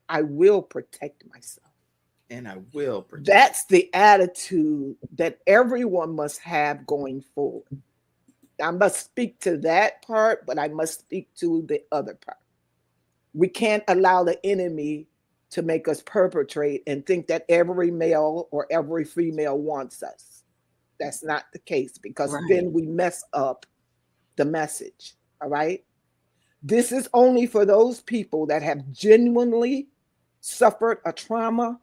I will protect myself. And I will protect. That's the attitude that everyone must have going forward. I must speak to that part, but I must speak to the other part. We can't allow the enemy to make us perpetrate and think that every male or every female wants us. That's not the case, because then we mess up the message. All right. This is only for those people that have genuinely suffered a trauma,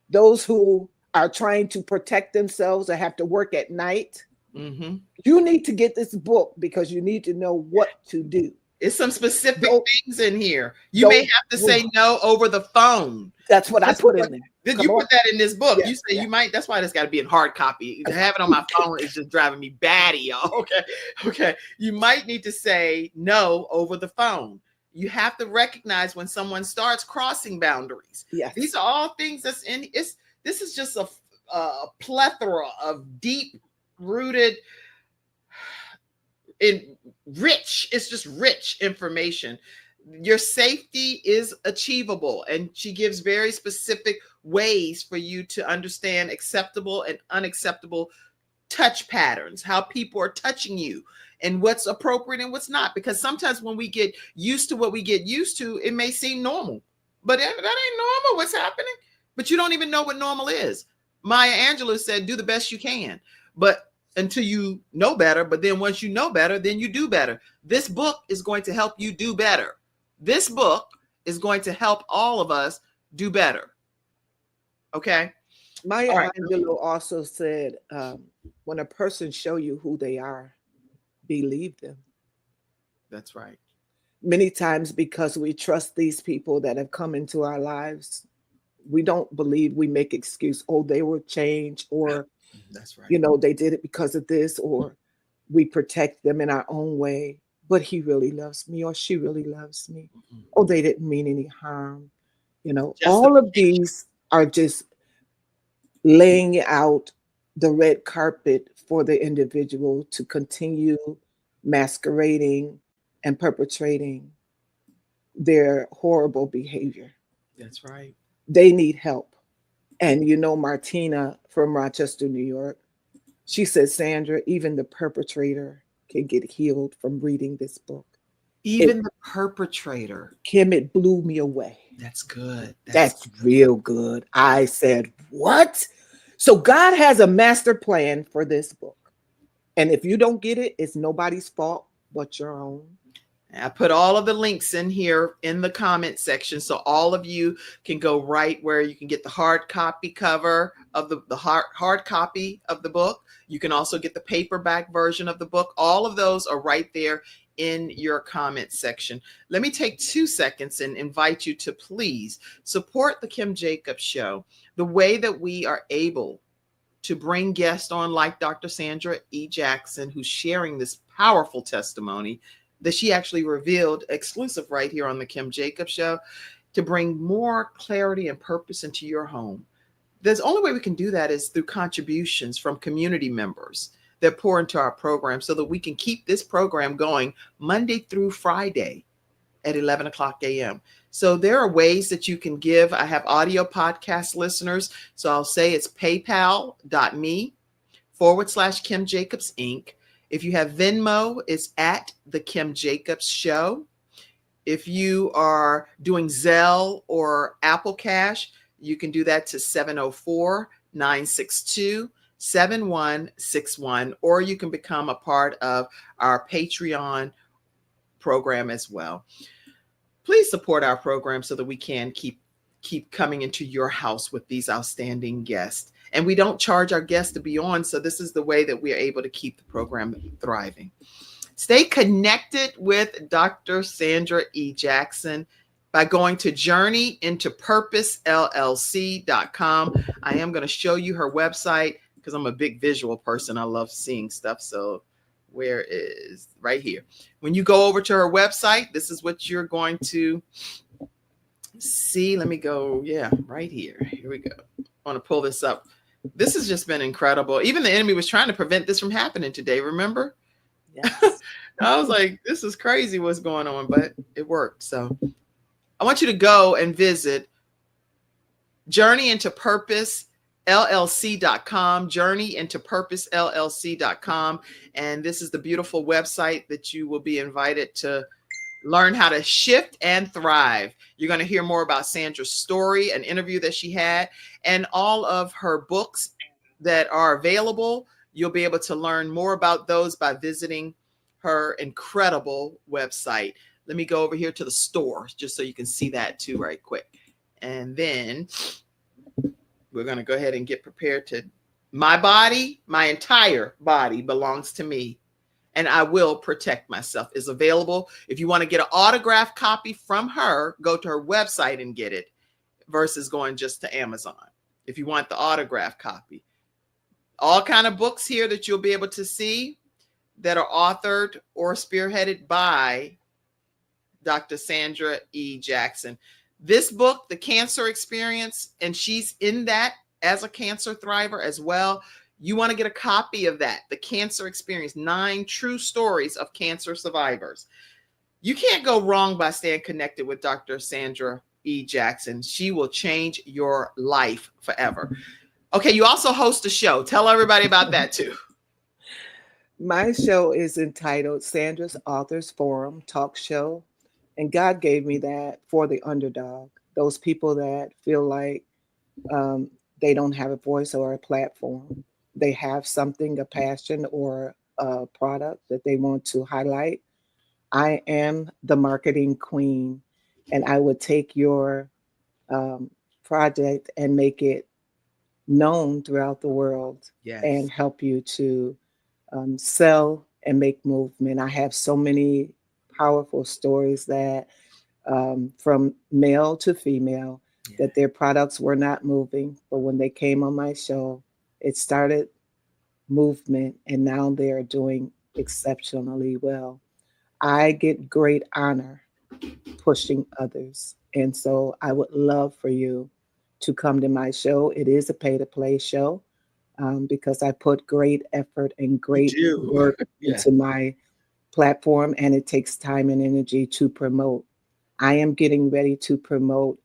those who are trying to protect themselves or have to work at night. Mm-hmm. You need to get this book, because you need to know what to do. It's some specific things in here. You may have to say no over the phone. That's what I put in there. Did you put that in this book? Yeah, you say you might. That's why this got to be in hard copy. To have it on my phone is just driving me batty, y'all. Okay. You might need to say no over the phone. You have to recognize when someone starts crossing boundaries. Yes. These are all things that's in. This is just a plethora of deep-rooted, it's just rich information. Your safety is achievable, and she gives very specific ways for you to understand acceptable and unacceptable touch patterns, how people are touching you, and what's appropriate and what's not. Because sometimes when we get used to what we get used to, it may seem normal, but that ain't normal. What's happening? But you don't even know what normal is. Maya Angelou said, do the best you can, but until you know better. But then once you know better, then you do better. This book is going to help you do better. This book is going to help all of us do better. Okay. Maya Angelou also said, when a person show you who they are, believe them. That's right. Many times, because we trust these people that have come into our lives, we don't believe. We make excuse. Oh, they will change, or that's right. They did it because of this, or we protect them in our own way. But he really loves me, or she really loves me. Mm-hmm. Oh, they didn't mean any harm. All of these are just laying out the red carpet for the individual to continue masquerading and perpetrating their horrible behavior. That's right. They need help. And Martina from Rochester, New York, she said, Sandra, even the perpetrator can get healed from reading this book. Even the perpetrator. Kim, it blew me away. That's good. That's real good. I said, what? So God has a master plan for this book. And if you don't get it, it's nobody's fault but your own. I put all of the links in here in the comment section, so all of you can go right where you can get the hard copy cover of the hard copy of the book. You can also get the paperback version of the book. All of those are right there in your comment section. Let me take 2 seconds and invite you to please support the Kim Jacobs Show. The way that we are able to bring guests on like Dr. Sandra E. Jackson, who's sharing this powerful testimony that she actually revealed exclusive right here on the Kim Jacobs Show, to bring more clarity and purpose into your home. The only way we can do that is through contributions from community members that pour into our program so that we can keep this program going Monday through Friday at 11 o'clock a.m. So there are ways that you can give. I have audio podcast listeners. So I'll say it's paypal.me/Kim Jacobs Inc. If you have Venmo, it's at the Kim Jacobs Show. If you are doing Zelle or Apple Cash, you can do that to 704-962-7161, or you can become a part of our Patreon program as well. Please support our program so that we can keep coming into your house with these outstanding guests. And we don't charge our guests to be on, so this is the way that we are able to keep the program thriving. Stay connected with Dr. Sandra E. Jackson by going to journeyintopurposellc.com. I am going to show you her website because I'm a big visual person. I love seeing stuff. So where is right here? When you go over to her website, this is what you're going to see. Let me go. Yeah, right here. Here we go. I want to pull this up. This has just been incredible. Even the enemy was trying to prevent this from happening today. Remember? Yes. I was like, this is crazy what's going on, but it worked. So I want you to go and visit journeyintopurposellc.com, journeyintopurposellc.com. And this is the beautiful website that you will be invited to learn how to shift and thrive. You're going to hear more about Sandra's story, an interview that she had, and all of her books that are available. You'll be able to learn more about those by visiting her incredible website. Let me go over here to the store just so you can see that too right quick. And then we're going to go ahead and get prepared to, my body, my entire body belongs to me, and I will protect myself is available. If you want to get an autographed copy from her, go to her website and get it versus going just to Amazon. If you want the autographed copy, all kind of books here that you'll be able to see that are authored or spearheaded by Dr. Sandra E. Jackson. This book, The Cancer Experience, and she's in that as a cancer thriver as well. You want to get a copy of that, The Cancer Experience, 9 True Stories of Cancer Survivors. You can't go wrong by staying connected with Dr. Sandra E. Jackson. She will change your life forever. Okay, you also host a show. Tell everybody about that too. My show is entitled Sandra's Authors Forum Talk Show. And God gave me that for the underdog, those people that feel like they don't have a voice or a platform. They have something, a passion or a product that they want to highlight. I am the marketing queen, and I would take your project and make it known throughout the world. Yes. And help you to sell and make movement. I have so many powerful stories that from male to female, that their products were not moving, but when they came on my show, it started movement, and now they're doing exceptionally well. I get great honor pushing others, and so I would love for you to come to my show. It is a pay-to-play show because I put great effort and great work into my platform, and it takes time and energy to promote. I am getting ready to promote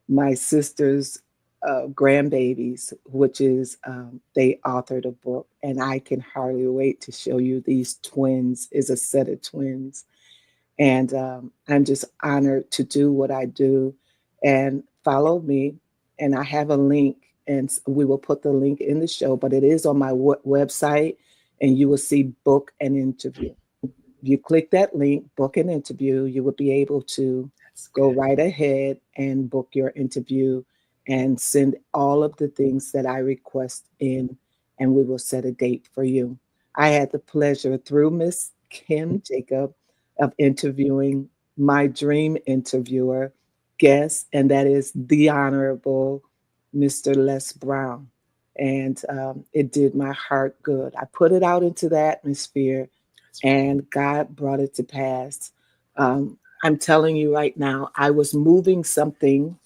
my sister's grandbabies, which is they authored a book, and I can hardly wait to show you these twins. Is a set of twins, and I'm just honored to do what I do. And follow me, and I have a link, and we will put the link in the show, but it is on my website, and you will see book and interview. you click that link, book an interview, you would be able to That's go good. right ahead and book your interview and send all of the things that I request in, and we will set a date for you. I had the pleasure through Miss Kim Jacob of interviewing my dream interviewer guest, and that is the Honorable Mr. Les Brown. And it did my heart good. I put it out into the atmosphere, That's right. and God brought it to pass. I'm telling you right now, I was moving something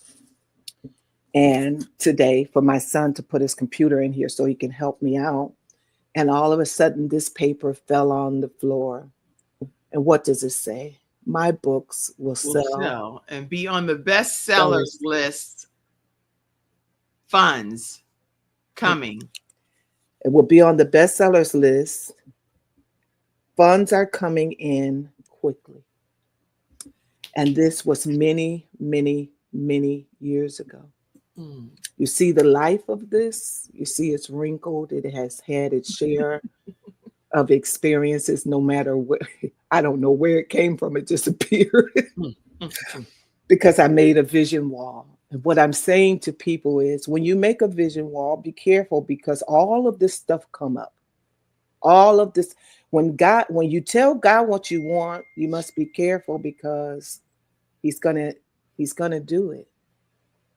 and today for my son to put his computer in here so he can help me out. And all of a sudden, this paper fell on the floor. And what does it say? My books will Will sell. sell and be on the bestsellers Sellers. list. Funds coming. It will be on the bestsellers list. Funds are coming in quickly. And this was many, many, many years ago. Mm. You see the life of this, you see it's wrinkled, it has had its share of experiences, no matter where, I don't know where it came from, it just appeared Mm. Mm. because I made a vision wall. And what I'm saying to people is when you make a vision wall, be careful because all of this stuff come up. All of this, when you tell God what you want, you must be careful because he's gonna he's gonna do it.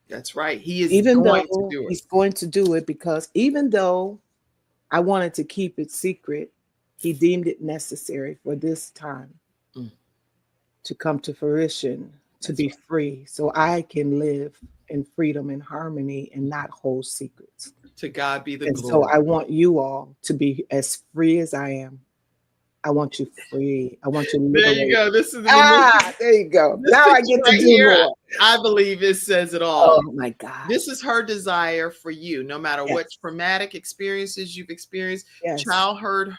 That's right. He is Even going to though do it. he's going to do it, because even though I wanted to keep it secret, he deemed it necessary for this time Mm. to come to fruition, to That's be right. free, so I can live in freedom and harmony and not hold secrets. To God be the And so I glory. want you all to be as free as I am. I want you free. I want you There you liberated. go. This is, I mean, Ah, there you go. this Now I picture get to right do here. more. I believe it says it all. Oh my God. This is her desire for you, no matter what Yes. traumatic experiences you've experienced, Yes. childhood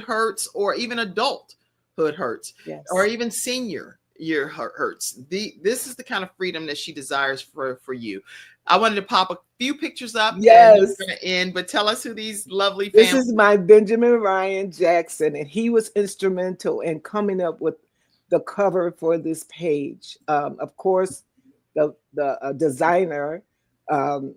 hurts, or even adulthood hurts, or Yes. even senior year hurts. This is the kind of freedom that she desires for you. I wanted to pop a few pictures up, and then Yes. we're going to end. But tell us who these lovely This families. is my Benjamin Ryan Jackson, and he was instrumental in coming up with the cover for this page. Of course, the designer, um,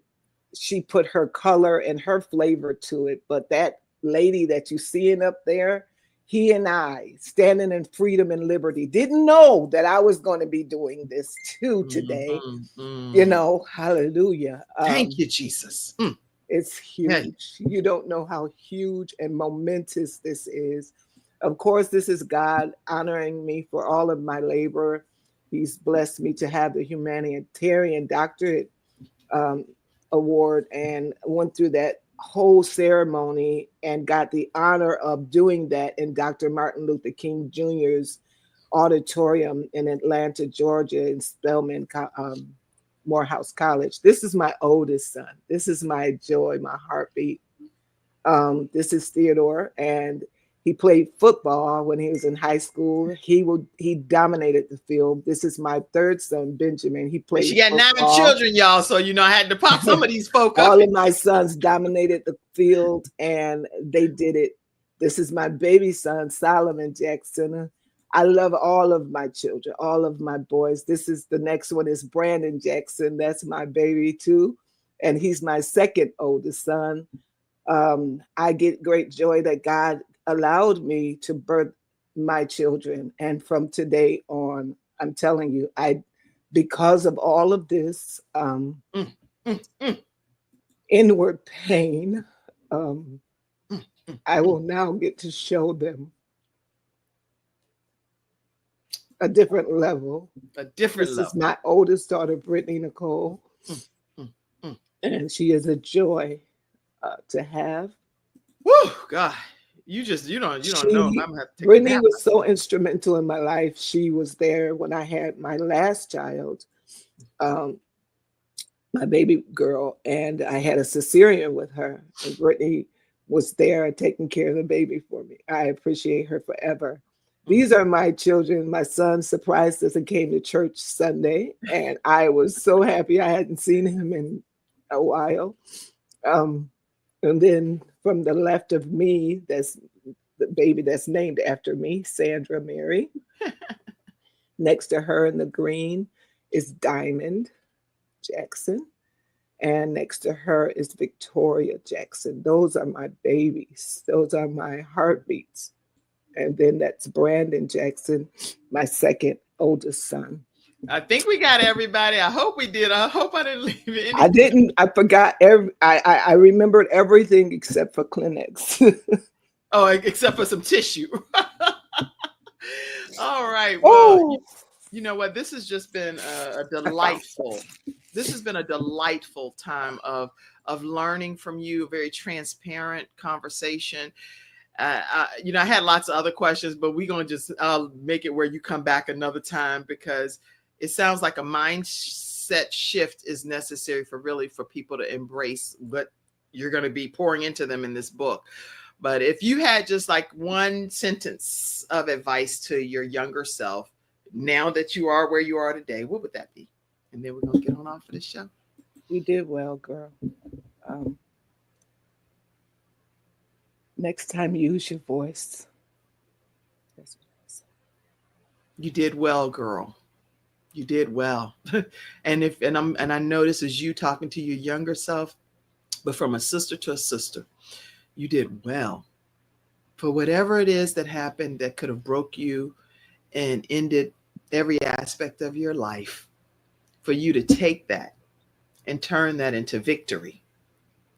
she put her color and her flavor to it, but that lady that you seeing up there, he and I standing in freedom and liberty didn't know that I was going to be doing this too today. Mhm, You mm. know, hallelujah. Thank you, Jesus. Mm. It's Hey, huge. You don't know how huge and momentous this is. Of course, this is God honoring me for all of my labor. He's blessed me to have the humanitarian doctorate um, award and went through that whole ceremony and got the honor of doing that in Dr. Martin Luther King Jr.'s auditorium in Atlanta, Georgia, in Morehouse College. This is my oldest son. This is my joy, my heartbeat. This is Theodore, and he played football when he was in high school. He dominated the field. This is my third son, Benjamin. He and she played got 9 football. children, y'all. So I had to pop some of these folk up. All of my sons dominated the field, and they did it. This is my baby son, Solomon Jackson. I love all of my children, all of my boys. This is the next one is Brandon Jackson. That's my baby too, and he's my second oldest son. I get great joy that God allowed me to birth my children, and from today on, I'm telling you, because of all of this Mm, mm, mm, inward pain, um, mm, mm. I will now get to show them a different level. A different This is level. my oldest daughter, Brittany Nicole, Mm, mm, mm. and she is a joy to have. Woo, God, you don't know. I'm gonna have to take a Brittany nap. was so instrumental in my life. She was there when I had my last child, um, my baby girl, and I had a cesarean with her. And Brittany was there taking care of the baby for me. I appreciate her forever. Mm. These are my children. My son surprised us and came to church Sunday, and I was so happy. I hadn't seen him in a while. And then from the left of me, that's the baby that's named after me, Sandra Mary. Next to her in the green is Diamond Jackson. And next to her is Victoria Jackson. Those are my babies. Those are my heartbeats. And then that's Brandon Jackson, my second oldest son. I think we got everybody. I hope we did. I hope I didn't leave anything. I didn't. I forgot. I remembered everything except for Kleenex. Oh, except for some tissue. All right. Well, you know what? This has just been a delightful. This has been a delightful time of learning from you. A very transparent conversation. I had lots of other questions, but we're going to just make it where you come back another time, because it sounds like a mindset shift is necessary for people to embrace what you're going to be pouring into them in this book. But if you had just like one sentence of advice to your younger self, now that you are where you are today, what would that be? And then we're going to get on off of this show. You did well, girl. Next time, use your voice. That's what I say. You did well, girl. You did well. And I know this is you talking to your younger self, but from a sister to a sister, you did well. For whatever it is that happened that could have broke you and ended every aspect of your life, for you to take that and turn that into victory,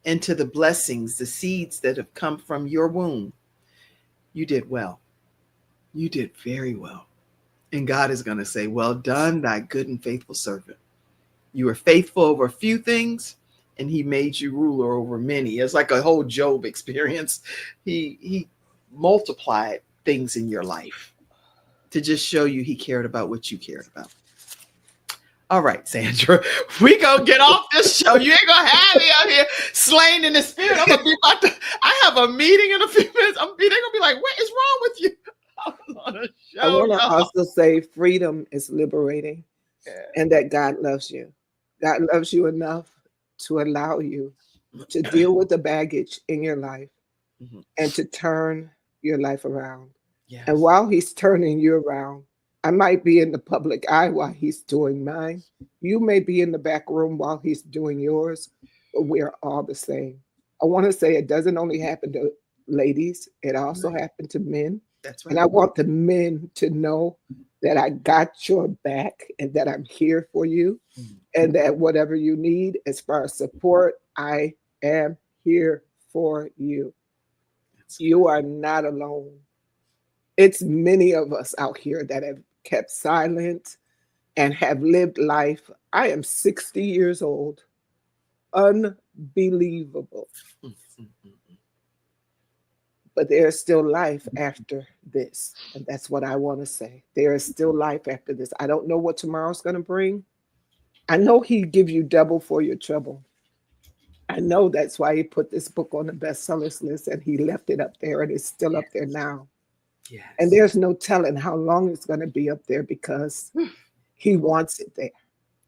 into the blessings, the seeds that have come from your womb. You did well. You did very well. And God is going to say, well done, thy good and faithful servant. You were faithful over a few things, and he made you ruler over many. It's like a whole Job experience. He multiplied things in your life to just show you he cared about what you cared about. All right, Sandra, we gonna get off this show. You ain't gonna have me out here slain in the spirit. I'm gonna be about to. I have a meeting in a few minutes. They're gonna be like, "What is wrong with you?" I want to also say, freedom is liberating, and that God loves you. God loves you enough to allow you to deal with the baggage in your life, and to turn your life around. Yes. And while He's turning you around, I might be in the public eye while He's doing mine. You may be in the back room while He's doing yours, but we're all the same. I want to say it doesn't only happen to ladies, it also happened to men. That's right. And I want the men to know that I got your back and that I'm here for you, and that whatever you need as far as support, I am here for you. You are not alone. It's many of us out here that have kept silent and have lived life. I am 60 years old. Unbelievable. But there is still life after this. And that's what I want to say. There is still life after this. I don't know what tomorrow's going to bring. I know He give you double for your trouble. I know that's why He put this book on the bestsellers list, and He left it up there, and it's still up there now. Yes. And there's no telling how long it's going to be up there, because He wants it there.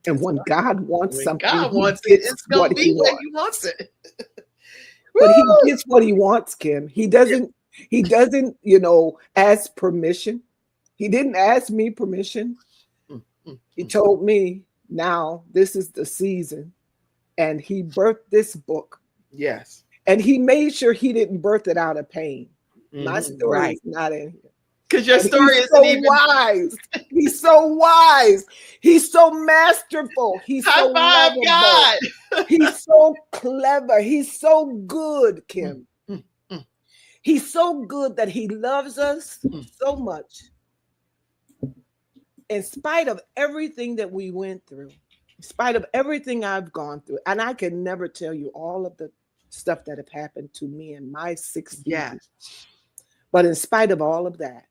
And when God wants something, God wants it, it's going to be where He wants it. But He gets what He wants, Kim. He doesn't, ask permission. He didn't ask me permission. He told me, now this is the season. And He birthed this book. Yes. And He made sure He didn't birth it out of pain. My story is not in here. Because your story is so wise. He's so wise. He's so masterful. He's so lovable. God. He's so clever. He's so good, Kim. He's so good that He loves us so much. In spite of everything that we went through, in spite of everything I've gone through, and I can never tell you all of the stuff that have happened to me in my 60 years. But in spite of all of that,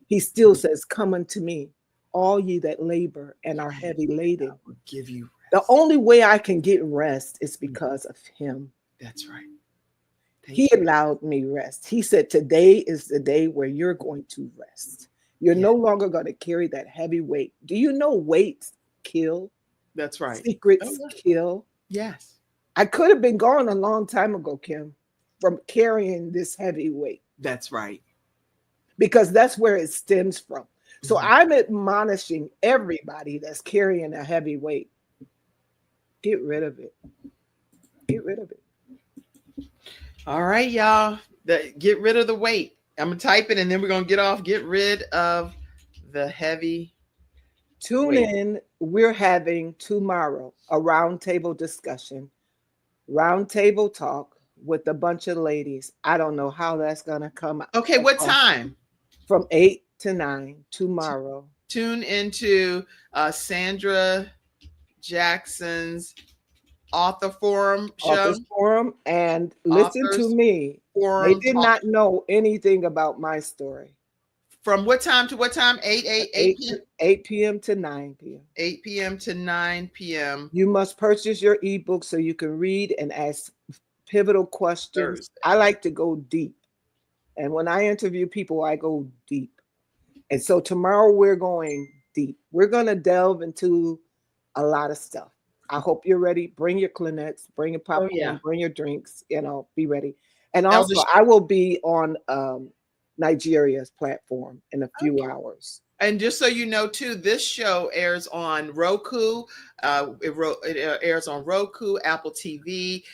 He still says, come unto me, all ye that labor and are heavy laden. I will give you rest. The only way I can get rest is because of Him. That's right. He allowed me rest. He said, today is the day where you're going to rest. You're no longer going to carry that heavy weight. Do you know weights kill? That's right. Secrets kill. Yes. I could have been gone a long time ago, Kim, from carrying this heavy weight. That's right. Because that's where it stems from. So Mhm. I'm admonishing everybody that's carrying a heavy weight. Get rid of it. Get rid of it. All right, y'all. Get rid of the weight. I'm going to type it and then we're going to get off. Get rid of the heavy Tune weight. in. We're having tomorrow a roundtable discussion, roundtable talk with a bunch of ladies. I don't know how that's going to come out. Okay, what time? From 8 to 9 tomorrow. Tune into Sandra Jackson's Author Forum show. Authors Forum, and listen Authors to me. Forum They did talk. not know anything about my story. From what time to what time? 8 p.m. to 9 p.m. 8 p.m. to 9 p.m. You must purchase your ebook so you can read and ask pivotal questions. Thursday. I like to go deep. And when I interview people, I go deep. And so tomorrow we're going deep. We're going to delve into a lot of stuff. I hope you're ready. Bring your Kleenex, bring your popcorn, bring your drinks, be ready. And also I will be on Nigeria's platform in a few hours. And just so you know, too, this show airs on Roku. It airs on Roku, Apple TV,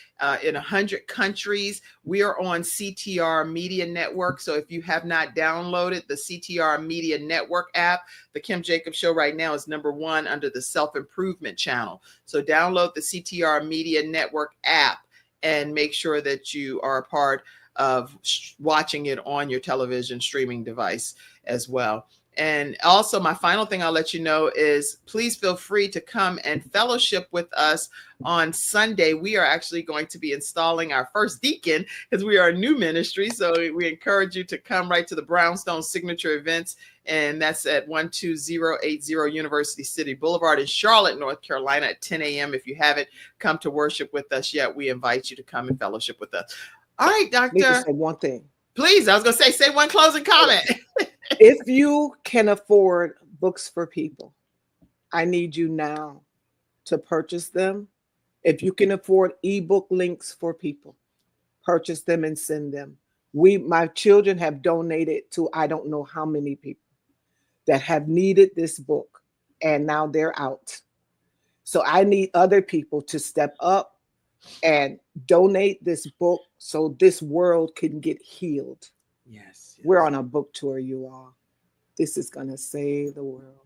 in 100 countries. We are on CTR Media Network. So if you have not downloaded the CTR Media Network app, the Kim Jacobs Show right now is #1 under the self-improvement channel. So download the CTR Media Network app and make sure that you are a part of watching it on your television streaming device as well. And also, my final thing I'll let you know is please feel free to come and fellowship with us on Sunday. We are actually going to be installing our first deacon because we are a new ministry. So we encourage you to come right to the Brownstone Signature Events. And that's at 12080 University City Boulevard in Charlotte, North Carolina at 10 a.m. If you haven't come to worship with us yet, we invite you to come and fellowship with us. All right, Doctor. Let me say one thing. Please, I was going to say one closing comment. If you can afford books for people, I need you now to purchase them. If you can afford ebook links for people, purchase them and send them. My children have donated to I don't know how many people that have needed this book, and now they're out. So I need other people to step up and donate this book so this world can get healed. Yes. We're on a book tour, you all. This is going to save the world.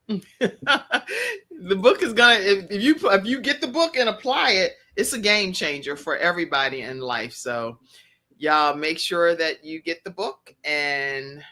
The book is going to, if you get the book and apply it, it's a game changer for everybody in life. So y'all make sure that you get the book and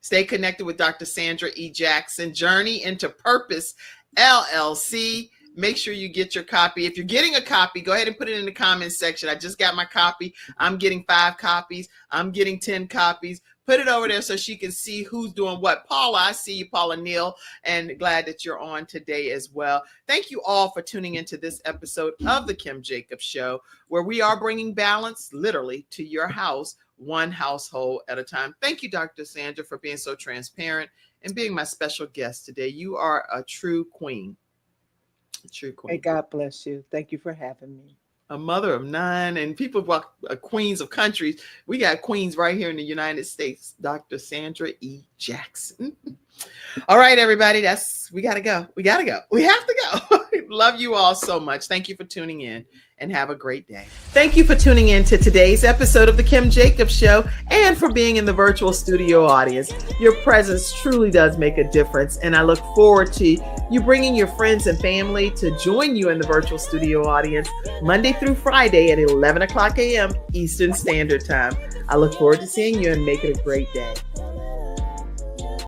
stay connected with Dr. Sandra E. Jackson, Journey Into Purpose LLC. Make sure you get your copy. If you're getting a copy, go ahead and put it in the comments section. I just got my copy. I'm getting 5 copies. I'm getting 10 copies. Put it over there so she can see who's doing what. Paula, I see you, Paula Neal, and glad that you're on today as well. Thank you all for tuning into this episode of the Kim Jacobs Show, where we are bringing balance literally to your house, one household at a time. Thank you, Dr. Sandra, for being so transparent and being my special guest today. You are a true queen. True queen. Hey, God bless you. Thank you for having me. A mother of 9, and people walk queens of countries. We got queens right here in the United States. Dr. Sandra E. Jackson. All right, everybody. We got to go. We got to go. We have to go. Love you all so much. Thank you for tuning in and have a great day. Thank you for tuning in to today's episode of the Kim Jacobs Show and for being in the virtual studio audience. Your presence truly does make a difference, and I look forward to you bringing your friends and family to join you in the virtual studio audience Monday through Friday at 11 o'clock a.m. Eastern Standard Time. I look forward to seeing you and make it a great day.